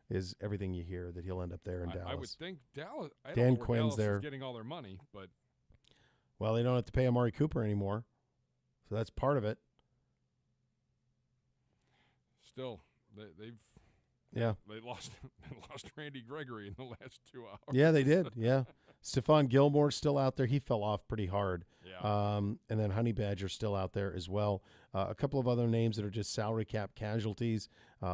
is everything you hear, that he'll end up there in Dallas. I would think Dallas. I Dan don't know where Quinn's Dallas there. is getting all their money, but Well, they don't have to pay Amari Cooper anymore, so that's part of it. still, they lost Randy Gregory in the last 2 hours. Yeah, they did. Yeah. Stephon Gilmore's still out there. He fell off pretty hard. Yeah. And then Honey Badger's still out there as well. A couple of other names that are just salary cap casualties.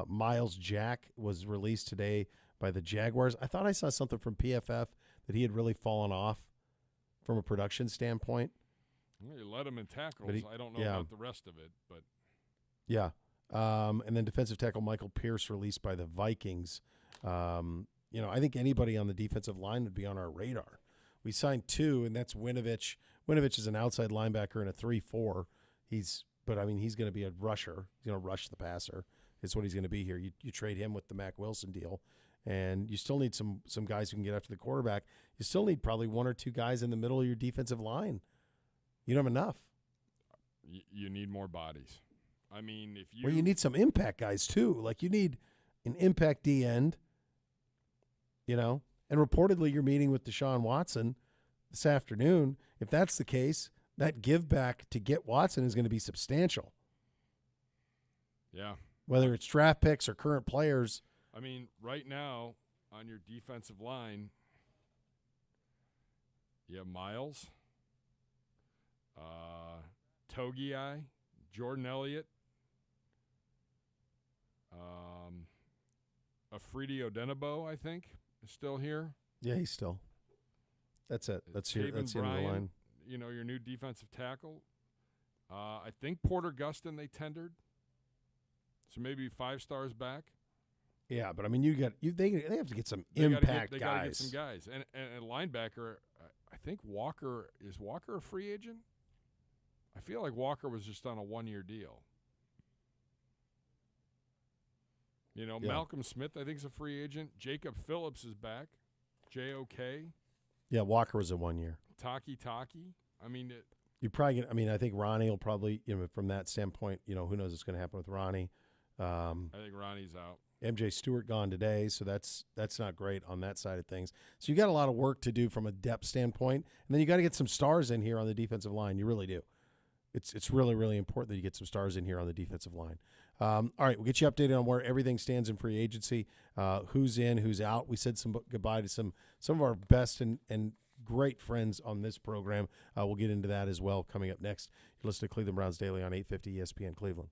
Miles Jack was released today by the Jaguars. I thought I saw something from PFF that he had really fallen off from a production standpoint. Well, you let him in tackles. I don't know yeah. about the rest of it, but Yeah. And then defensive tackle Michael Pierce released by the Vikings. I think anybody on the defensive line would be on our radar. We signed 2, and that's Winovich. Winovich is an outside linebacker in a 3-4. He's going to be a rusher. He's going to rush the passer. It's what he's going to be here. You trade him with the Mack Wilson deal, and you still need some guys who can get after the quarterback. You still need probably 1 or 2 guys in the middle of your defensive line. You don't have enough. you need more bodies. I mean, if you Well, you need some impact guys too. Like you need an impact D end. And reportedly you're meeting with Deshaun Watson this afternoon. If that's the case, that give back to get Watson is going to be substantial. Yeah. Whether it's draft picks or current players. I mean, right now on your defensive line, you have Miles, Togiai, Jordan Elliott, Afridi Odenigbo, I think, is still here. Yeah, he's still. That's it. That's the end of the line. Your new defensive tackle. I think Porter Gustin they tendered, so maybe 5 stars back. Yeah, but I mean, they have to get some impact guys. They got to get some guys, and a linebacker. I think Walker is a free agent. I feel like Walker was just on a 1-year deal. Yeah. Malcolm Smith, I think, is a free agent. Jacob Phillips is back. JOK. Yeah, Walker was a 1 year. Taki. I mean, you probably get. I mean, I think Ronnie will probably. From that standpoint, who knows what's going to happen with Ronnie. I think Ronnie's out. MJ Stewart gone today, so that's not great on that side of things. So you got a lot of work to do from a depth standpoint, and then you got to get some stars in here on the defensive line. You really do. It's really, really important that you get some stars in here on the defensive line. All right, we'll get you updated on where everything stands in free agency, who's in, who's out. We said some goodbye to some of our best and great friends on this program. We'll get into that as well coming up next. You listen to Cleveland Browns Daily on 850 ESPN Cleveland.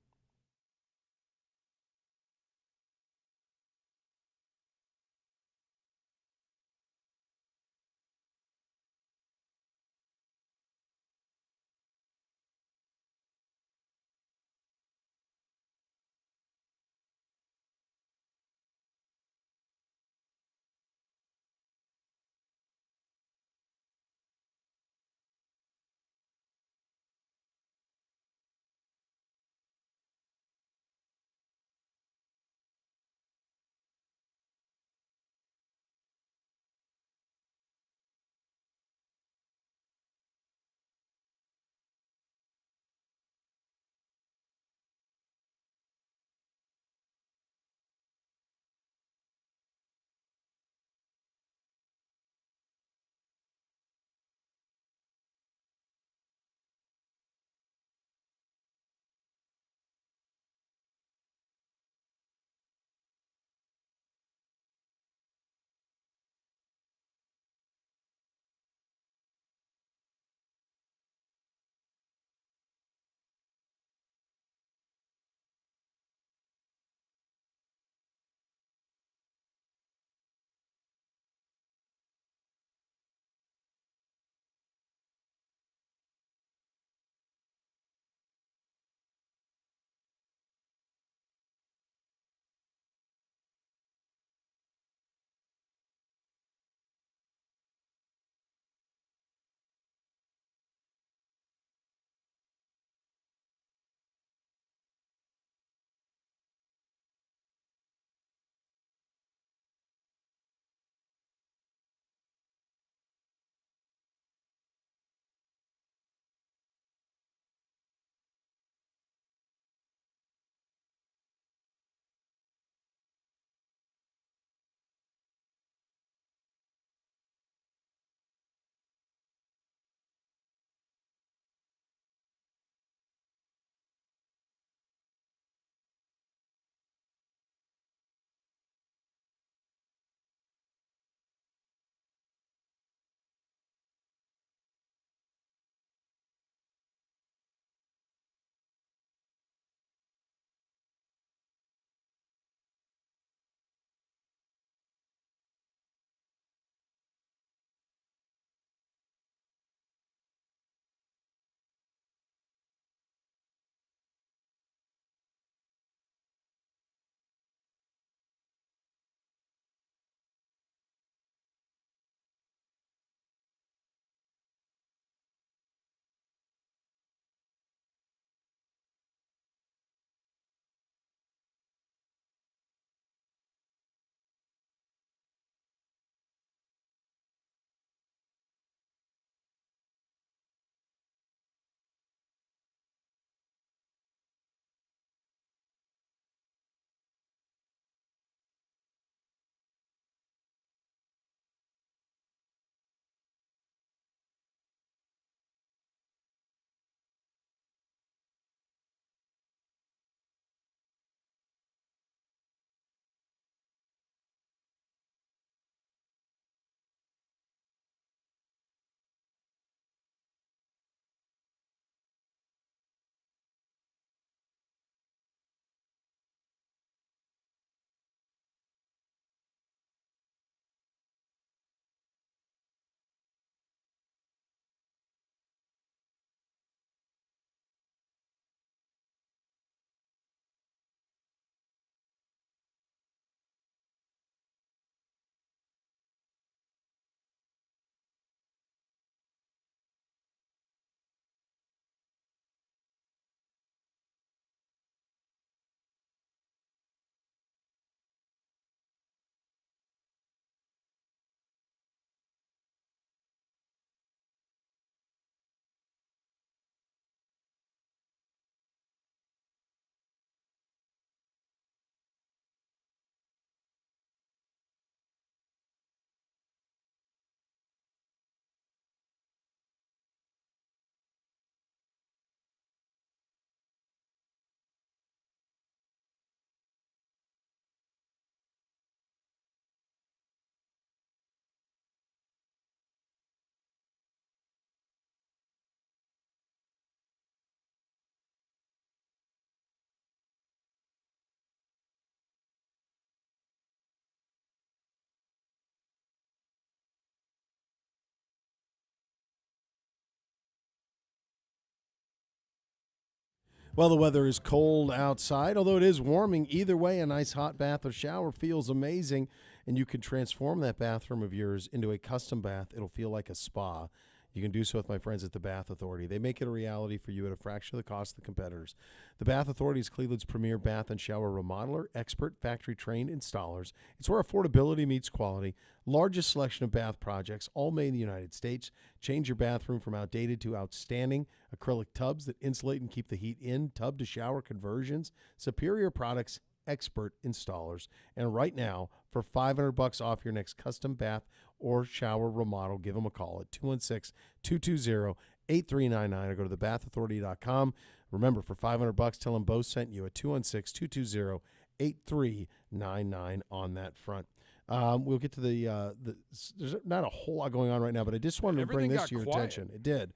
Well, the weather is cold outside, although it is warming. Either way, a nice hot bath or shower feels amazing, and you can transform that bathroom of yours into a custom bath. It'll feel like a spa. You can do so with my friends at the Bath Authority. They make it a reality for you at a fraction of the cost of the competitors. The Bath Authority is Cleveland's premier bath and shower remodeler, expert factory-trained installers. It's where affordability meets quality. Largest selection of bath projects, all made in the United States. Change your bathroom from outdated to outstanding. Acrylic tubs that insulate and keep the heat in. Tub-to-shower conversions. Superior products, expert installers. And right now, for $500 off your next custom bath or shower remodel, give them a call at 216-220-8399 or go to thebathauthority.com. Remember, for $500, tell them Beau sent you at 216-220-8399 on that front. We'll get to there's not a whole lot going on right now, but I just wanted to bring this to your attention. It did.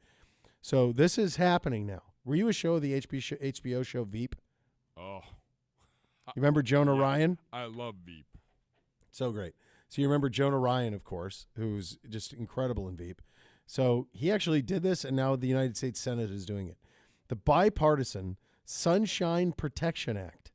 So this is happening now. Were you a show of the HBO show Veep? Oh. You remember Jonah Ryan? I love Veep. So great. So you remember Jonah Ryan, of course, who's just incredible in Veep. So he actually did this, and now the United States Senate is doing it. The Bipartisan Sunshine Protection Act.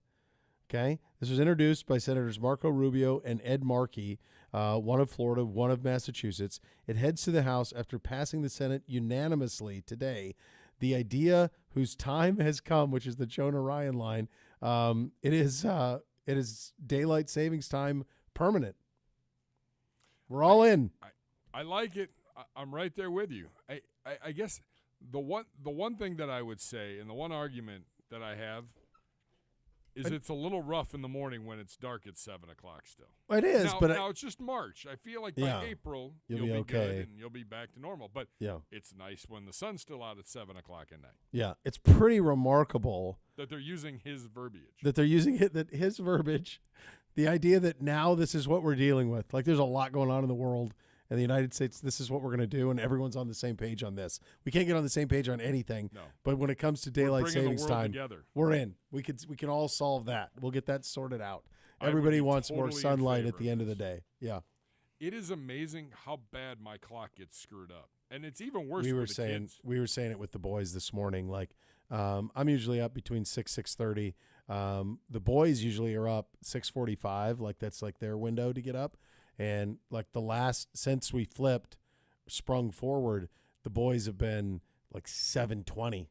Okay? This was introduced by Senators Marco Rubio and Ed Markey, one of Florida, one of Massachusetts. It heads to the House after passing the Senate unanimously today. The idea whose time has come, which is the Jonah Ryan line, it is daylight savings time permanent. We're all in. I like it. I'm right there with you. I guess the one thing that I would say, and the one argument that I have, is it's a little rough in the morning when it's dark at 7 o'clock still. It is, now it's just March. I feel like by April you'll be okay. good and you'll be back to normal. But it's nice when the sun's still out at 7 o'clock at night. Yeah, it's pretty remarkable that they're using his verbiage. His verbiage. The idea that now this is what we're dealing with. Like, there's a lot going on in the world. In the United States, this is what we're going to do, and everyone's on the same page on this. We can't get on the same page on anything, but when it comes to daylight savings time, we're in. We can all solve that. We'll get that sorted out. Everybody wants more sunlight at the end of the day. Yeah. It is amazing how bad my clock gets screwed up, and it's even worse for the kids. We were saying it with the boys this morning. Like, I'm usually up between 6:30. The boys usually are up 6:45. Like, that's like their window to get up. And like since we sprung forward, the boys have been like 7:20,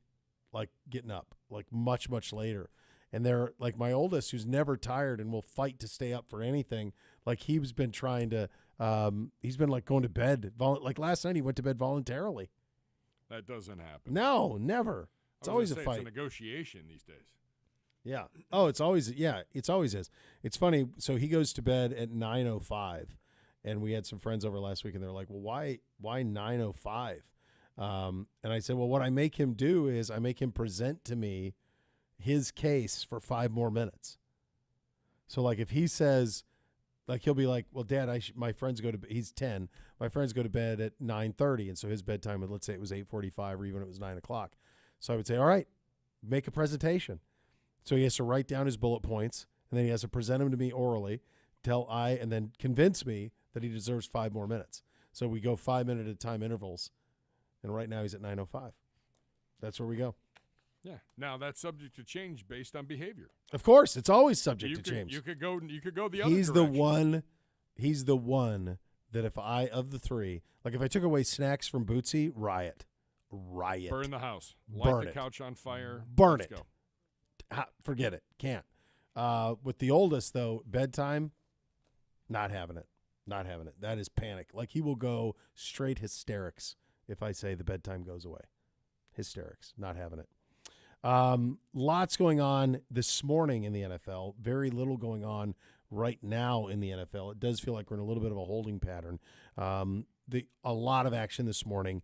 like getting up, like much, much later. And they're like my oldest, who's never tired and will fight to stay up for anything. Like he's been trying to, he's been like going to bed. Like last night he went to bed voluntarily. That doesn't happen. No, never. It's always a fight. It's a negotiation these days. Yeah. Oh, it's always is. It's funny. So he goes to bed at 9:05, and we had some friends over last week, and they're like, "Well, why 9:05?" And I said, "Well, what I make him do is I make him present to me his case for 5 more minutes." So, like, if he says, like, he'll be like, "Well, Dad, my friends go to he's 10. My friends go to bed at 9:30, and so his bedtime, let's say it was 8:45, or even it was 9 o'clock." So I would say, "All right, make a presentation." So he has to write down his bullet points, and then he has to present them to me orally, and then convince me that he deserves 5 more minutes. So we go 5-minute at a time intervals, and right now he's at 9:05. That's where we go. Yeah. Now that's subject to change based on behavior. Of course, it's always subject to change. You could go the other direction. He's the one that of the three, like if I took away snacks from Bootsy, riot. Burn the house. Light the couch on fire. Burn Let's it. Go. Forget it. Can't. With the oldest, though, bedtime, not having it. Not having it. That is panic. Like, he will go straight hysterics if I say the bedtime goes away. Hysterics. Not having it. Lots going on this morning in the NFL. Very little going on right now in the NFL. It does feel like we're in a little bit of a holding pattern. A lot of action this morning.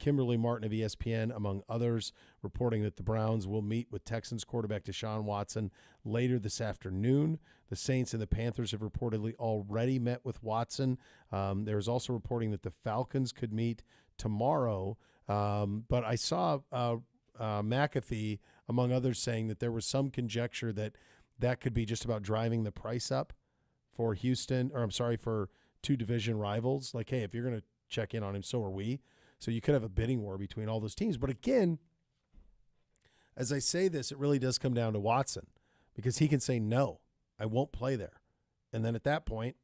Kimberly Martin of ESPN, among others, reporting that the Browns will meet with Texans quarterback Deshaun Watson later this afternoon. The Saints and the Panthers have reportedly already met with Watson. There's also reporting that the Falcons could meet tomorrow. But I saw McAfee, among others, saying that there was some conjecture that could be just about driving the price up for for 2 division rivals. Like, hey, if you're going to check in on him, so are we. So you could have a bidding war between all those teams. But again, as I say this, it really does come down to Watson because he can say, no, I won't play there. And then at that point,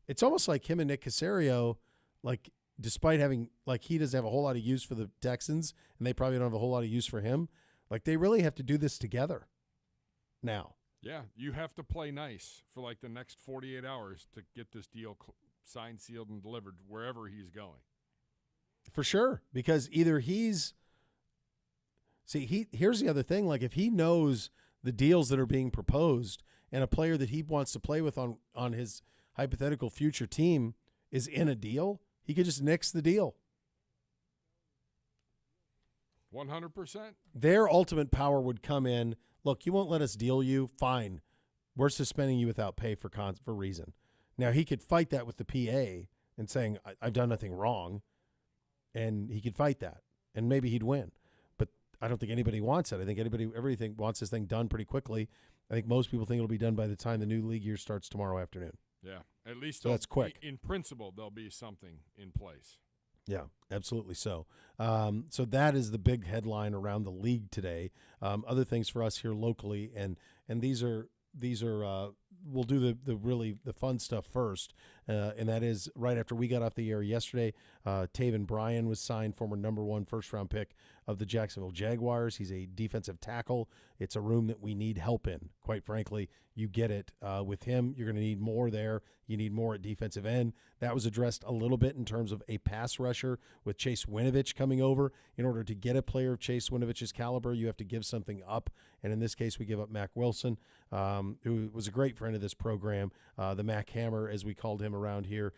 it's almost like him and Nick Caserio, like despite having, like he doesn't have a whole lot of use for the Texans and they probably don't have a whole lot of use for him. Like they really have to do this together now. Yeah, you have to play nice for like the next 48 hours to get this deal signed, sealed, and delivered wherever he's going. For sure, because either he's – see, here's the other thing. Like if he knows the deals that are being proposed and a player that he wants to play with on his hypothetical future team is in a deal, he could just nix the deal. 100%. Their ultimate power would come in, look, you won't let us deal you, fine. We're suspending you without pay for reason. Now, he could fight that with the PA and saying, I've done nothing wrong, and he could fight that, and maybe he'd win. But I don't think anybody wants it. I think everybody wants this thing done pretty quickly. I think most people think it'll be done by the time the new league year starts tomorrow afternoon. Yeah, at least so that's quick. In principle, there'll be something in place. Yeah, absolutely so. So that is the big headline around the league today. Other things for us here locally, and these are we'll do the fun stuff first, and that is right after we got off the air yesterday. Taven Bryan was signed, former number 1 first-round pick of the Jacksonville Jaguars. He's a defensive tackle. It's a room that we need help in. Quite frankly, you get it with him. You're going to need more there. You need more at defensive end. That was addressed a little bit in terms of a pass rusher with Chase Winovich coming over. In order to get a player of Chase Winovich's caliber, you have to give something up. And in this case, we give up Mac Wilson, who was a great friend of this program, the Mac Hammer, as we called him around here.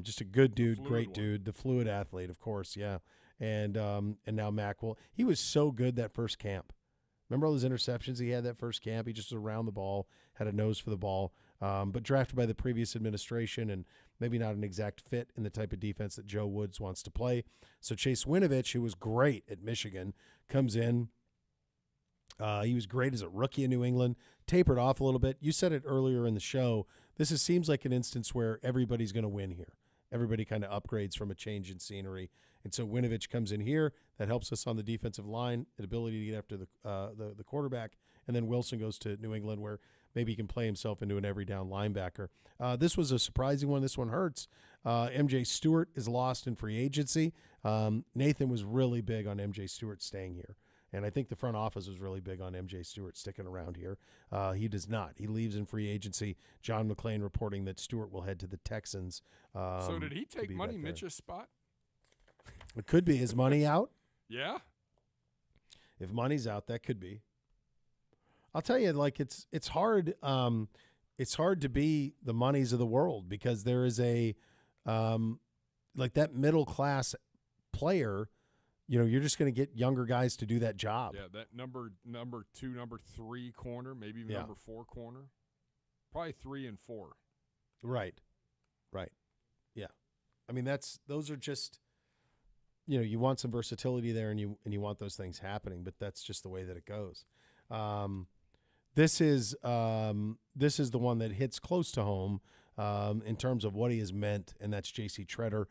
Just a good dude, great dude, the fluid athlete, of course, yeah. And now Mac he was so good that first camp. Remember all those interceptions he had that first camp? He just was around the ball, had a nose for the ball, but drafted by the previous administration and maybe not an exact fit in the type of defense that Joe Woods wants to play. So Chase Winovich, who was great at Michigan, comes in. He was great as a rookie in New England, tapered off a little bit. You said it earlier in the show. This seems like an instance where everybody's going to win here. Everybody kind of upgrades from a change in scenery. And so Winovich comes in here. That helps us on the defensive line, the ability to get after the quarterback. And then Wilson goes to New England where maybe he can play himself into an every down linebacker. This was a surprising one. This one hurts. MJ Stewart is lost in free agency. Nathan was really big on MJ Stewart staying here. And I think the front office was really big on MJ Stewart sticking around here. He does not. He leaves in free agency. John McClain reporting that Stewart will head to the Texans. So did he take Money Mitch's spot? It could be. Is Money out? Yeah. If Money's out, that could be. I'll tell you, like it's hard. It's hard to be the Moneys of the world because there is a like that middle class player. You know, you're just going to get younger guys to do that job. Yeah, that number 2, number 3 corner, maybe even number 4 corner, probably 3 and 4. Right. Yeah, I mean those are just, you know, you want some versatility there, and you want those things happening, but that's just the way that it goes. This is the one that hits close to home in terms of what he has meant, and that's JC Tretter.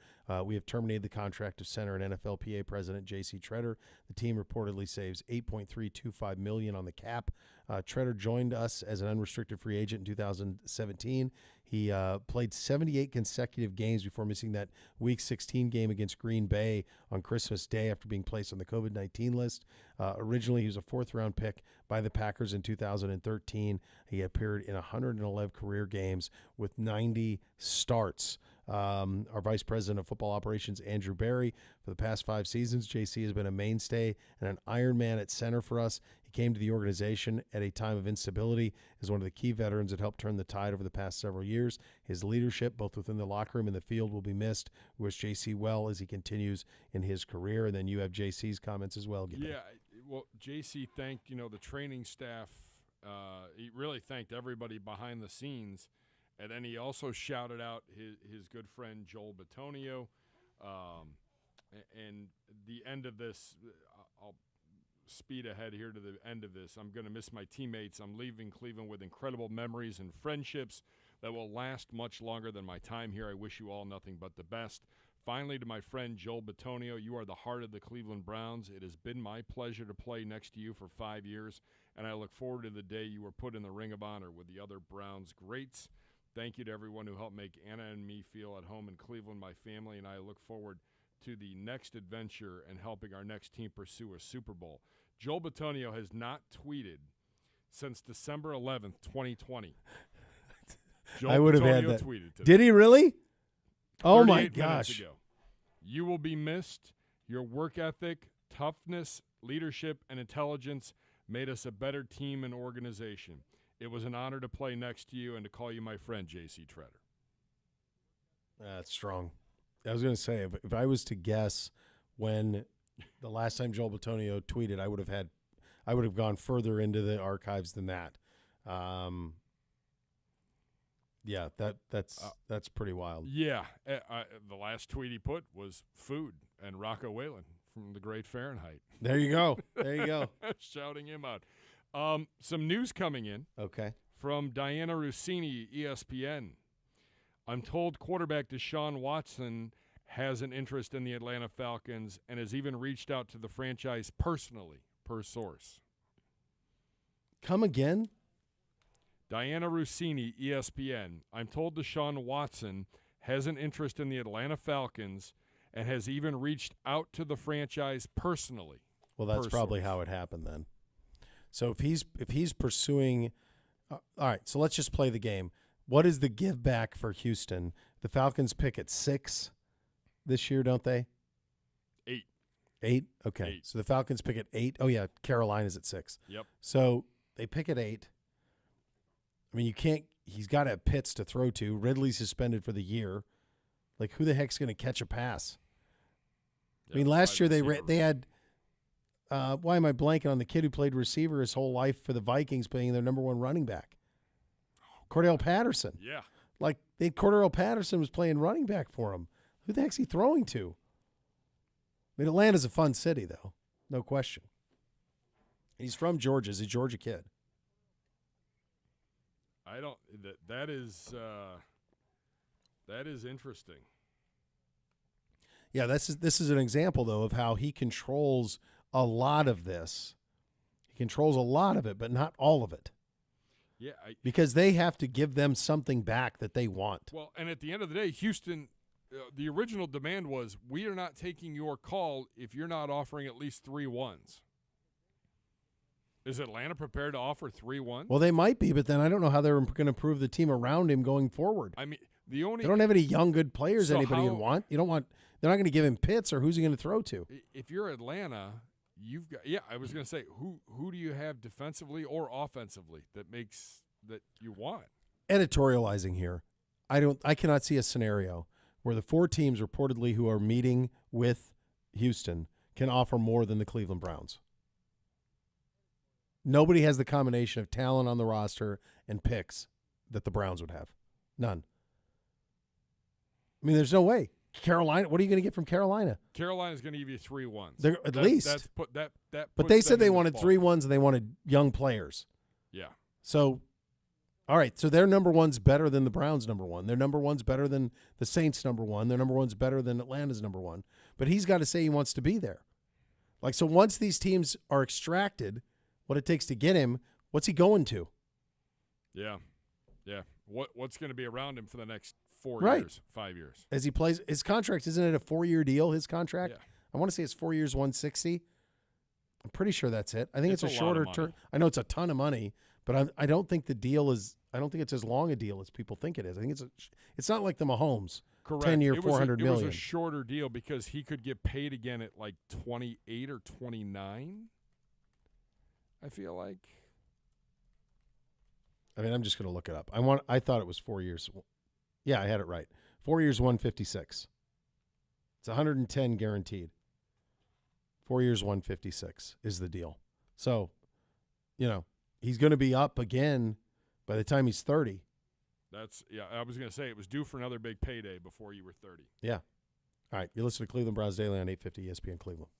We have terminated the contract of center and NFLPA president JC Tretter. The team reportedly saves $8.325 million on the cap. Tretter joined us as an unrestricted free agent in 2017. He played 78 consecutive games before missing that Week 16 game against Green Bay on Christmas Day after being placed on the COVID-19 list. Originally, he was a 4th-round pick by the Packers in 2013. He appeared in 111 career games with 90 starts. Our Vice President of Football Operations, Andrew Berry, for the past 5 seasons, JC has been a mainstay and an Iron Man at center for us. He came to the organization at a time of instability as one of the key veterans that helped turn the tide over the past several years. His leadership, both within the locker room and the field, will be missed. We wish JC well as he continues in his career. And then you have JC's comments as well, Gibbon. Yeah, well, JC thanked, the training staff. He really thanked everybody behind the scenes. And then he also shouted out his good friend Joel Bitonio. And the end of this, I'll speed ahead here to the end of this. I'm going to miss my teammates. I'm leaving Cleveland with incredible memories and friendships that will last much longer than my time here. I wish you all nothing but the best. Finally, to my friend Joel Bitonio, you are the heart of the Cleveland Browns. It has been my pleasure to play next to you for 5 years, and I look forward to the day you were put in the Ring of Honor with the other Browns greats. Thank you to everyone who helped make Anna and me feel at home in Cleveland. My family and I look forward to the next adventure and helping our next team pursue a Super Bowl. Joel Bitonio has not tweeted since December 11th, 2020. Joel I would have had Bitonio that. tweeted today. Did he really? Oh, my 38 minutes gosh. ago. You will be missed. Your work ethic, toughness, leadership, and intelligence made us a better team and organization. It was an honor to play next to you and to call you my friend, JC Tretter. That's strong. I was going to say, if I was to guess when the last time Joel Bitonio tweeted, I would have gone further into the archives than that. Yeah, that's pretty wild. Yeah. The last tweet he put was food and Rocco Whalen from the Great Fahrenheit. There you go. There you go. Shouting him out. Some news coming in. Okay. From Diana Rossini, ESPN. I'm told quarterback Deshaun Watson has an interest in the Atlanta Falcons and has even reached out to the franchise personally, per source. Come again? Diana Rossini, ESPN. I'm told Deshaun Watson has an interest in the Atlanta Falcons and has even reached out to the franchise personally. Well, that's probably how it happened then. So if he's pursuing all right, so let's just play the game. What is the give back for Houston? The Falcons pick at 6 this year, don't they? 8. 8? Okay. 8. So the Falcons pick at 8. Oh, yeah, Carolina's at 6. Yep. So they pick at 8. I mean, he's got to have Pitts to throw to. Ridley's suspended for the year. Like, who the heck's going to catch a pass? I mean, last year they had why am I blanking on the kid who played receiver his whole life for the Vikings, playing their number 1 running back? Cordell Patterson. Yeah. Like, Cordell Patterson was playing running back for him. Who the heck's he throwing to? I mean, Atlanta's a fun city, though. No question. He's from Georgia. He's a Georgia kid. That is interesting. Yeah, this is an example, though, of how he controls a lot of this. He controls a lot of it, but not all of it. Yeah. Because they have to give them something back that they want. Well, and at the end of the day, Houston, the original demand was, we are not taking your call if you're not offering at least 3 ones. Is Atlanta prepared to offer 3 ones? Well, they might be, but then I don't know how they're going to improve the team around him going forward. I mean, they don't have any young, good players So anybody would want. You don't want. They're not going to give him Pitts, or who's he going to throw to? If you're Atlanta, you've got. Yeah, I was going to say, who do you have defensively or offensively that you want? Editorializing here, I cannot see a scenario where the 4 teams reportedly who are meeting with Houston can offer more than the Cleveland Browns. Nobody has the combination of talent on the roster and picks that the Browns would have. None. I mean, there's no way. Carolina, what are you going to get from Carolina? Carolina's going to give you 3 ones. They're, at least. But they puts said them they in the wanted ball. 3 ones and they wanted young players. Yeah. So, all right. So their number 1's better than the Browns' number 1. Their number 1's better than the Saints' number 1. Their number 1's better than Atlanta's number 1. But he's got to say he wants to be there. Like, so once these teams are extracted, what it takes to get him, what's he going to? Yeah. Yeah. What's going to be around him for the next 4 Right. years, 5 years? As he plays, his contract, isn't it a 4-year deal, his contract? Yeah. I want to say it's 4 years, 160. I'm pretty sure that's it. I think it's a a lot of shorter money. term. I know it's a ton of money, but I don't think the deal is, I don't think it's as long a deal as people think it is. I think it's not like the Mahomes. Correct. 10-year, It was $400 million. It was a shorter deal because he could get paid again at like 28 or 29, I feel like. I mean, I'm just going to look it up. I thought it was 4 years. Yeah, I had it right. 4 years, 156. It's 110 guaranteed. 4 years, 156 is the deal. So, he's going to be up again by the time he's 30. I was going to say it was due for another big payday before you were 30. Yeah. All right, you listen to Cleveland Browns Daily on 850 ESPN Cleveland.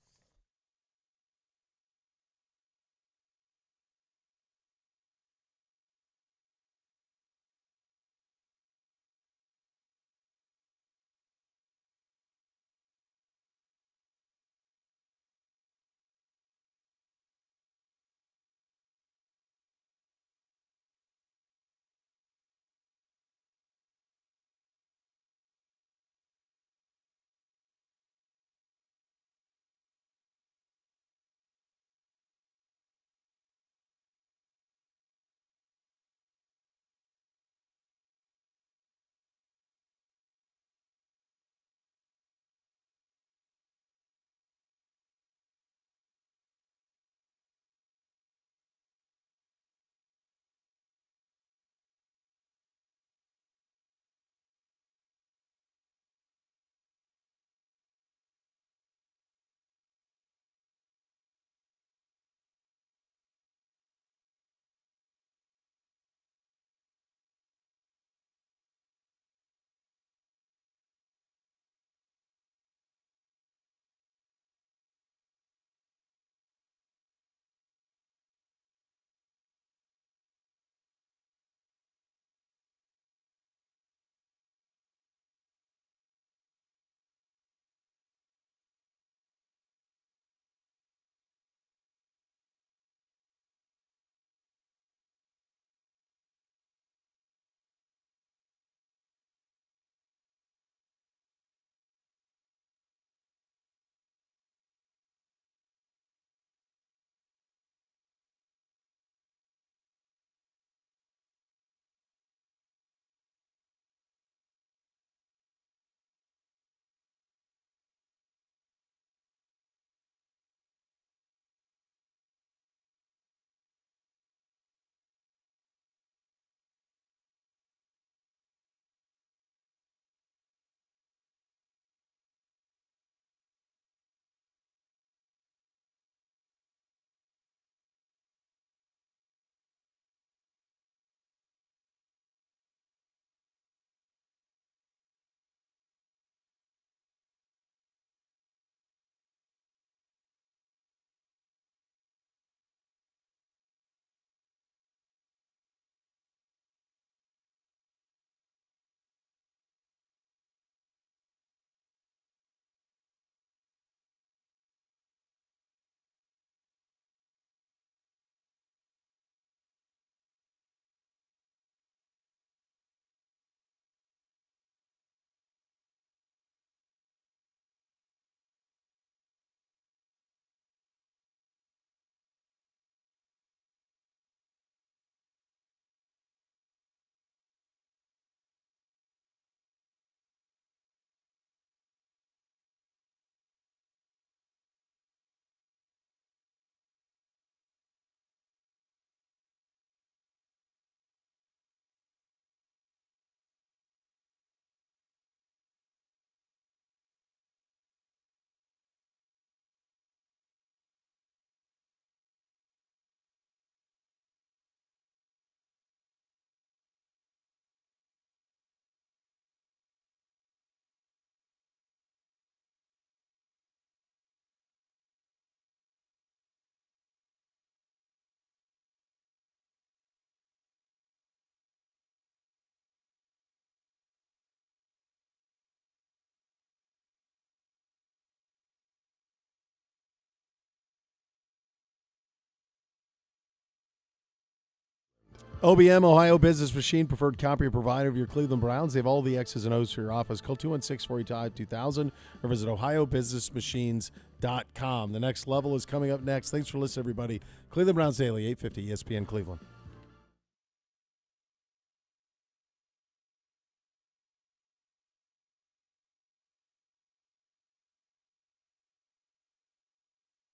OBM, Ohio Business Machine, preferred copier provider of your Cleveland Browns. They have all the X's and O's for your office. Call 216-485-2000 or visit ohiobusinessmachines.com. The next level is coming up next. Thanks for listening, everybody. Cleveland Browns Daily, 850 ESPN Cleveland.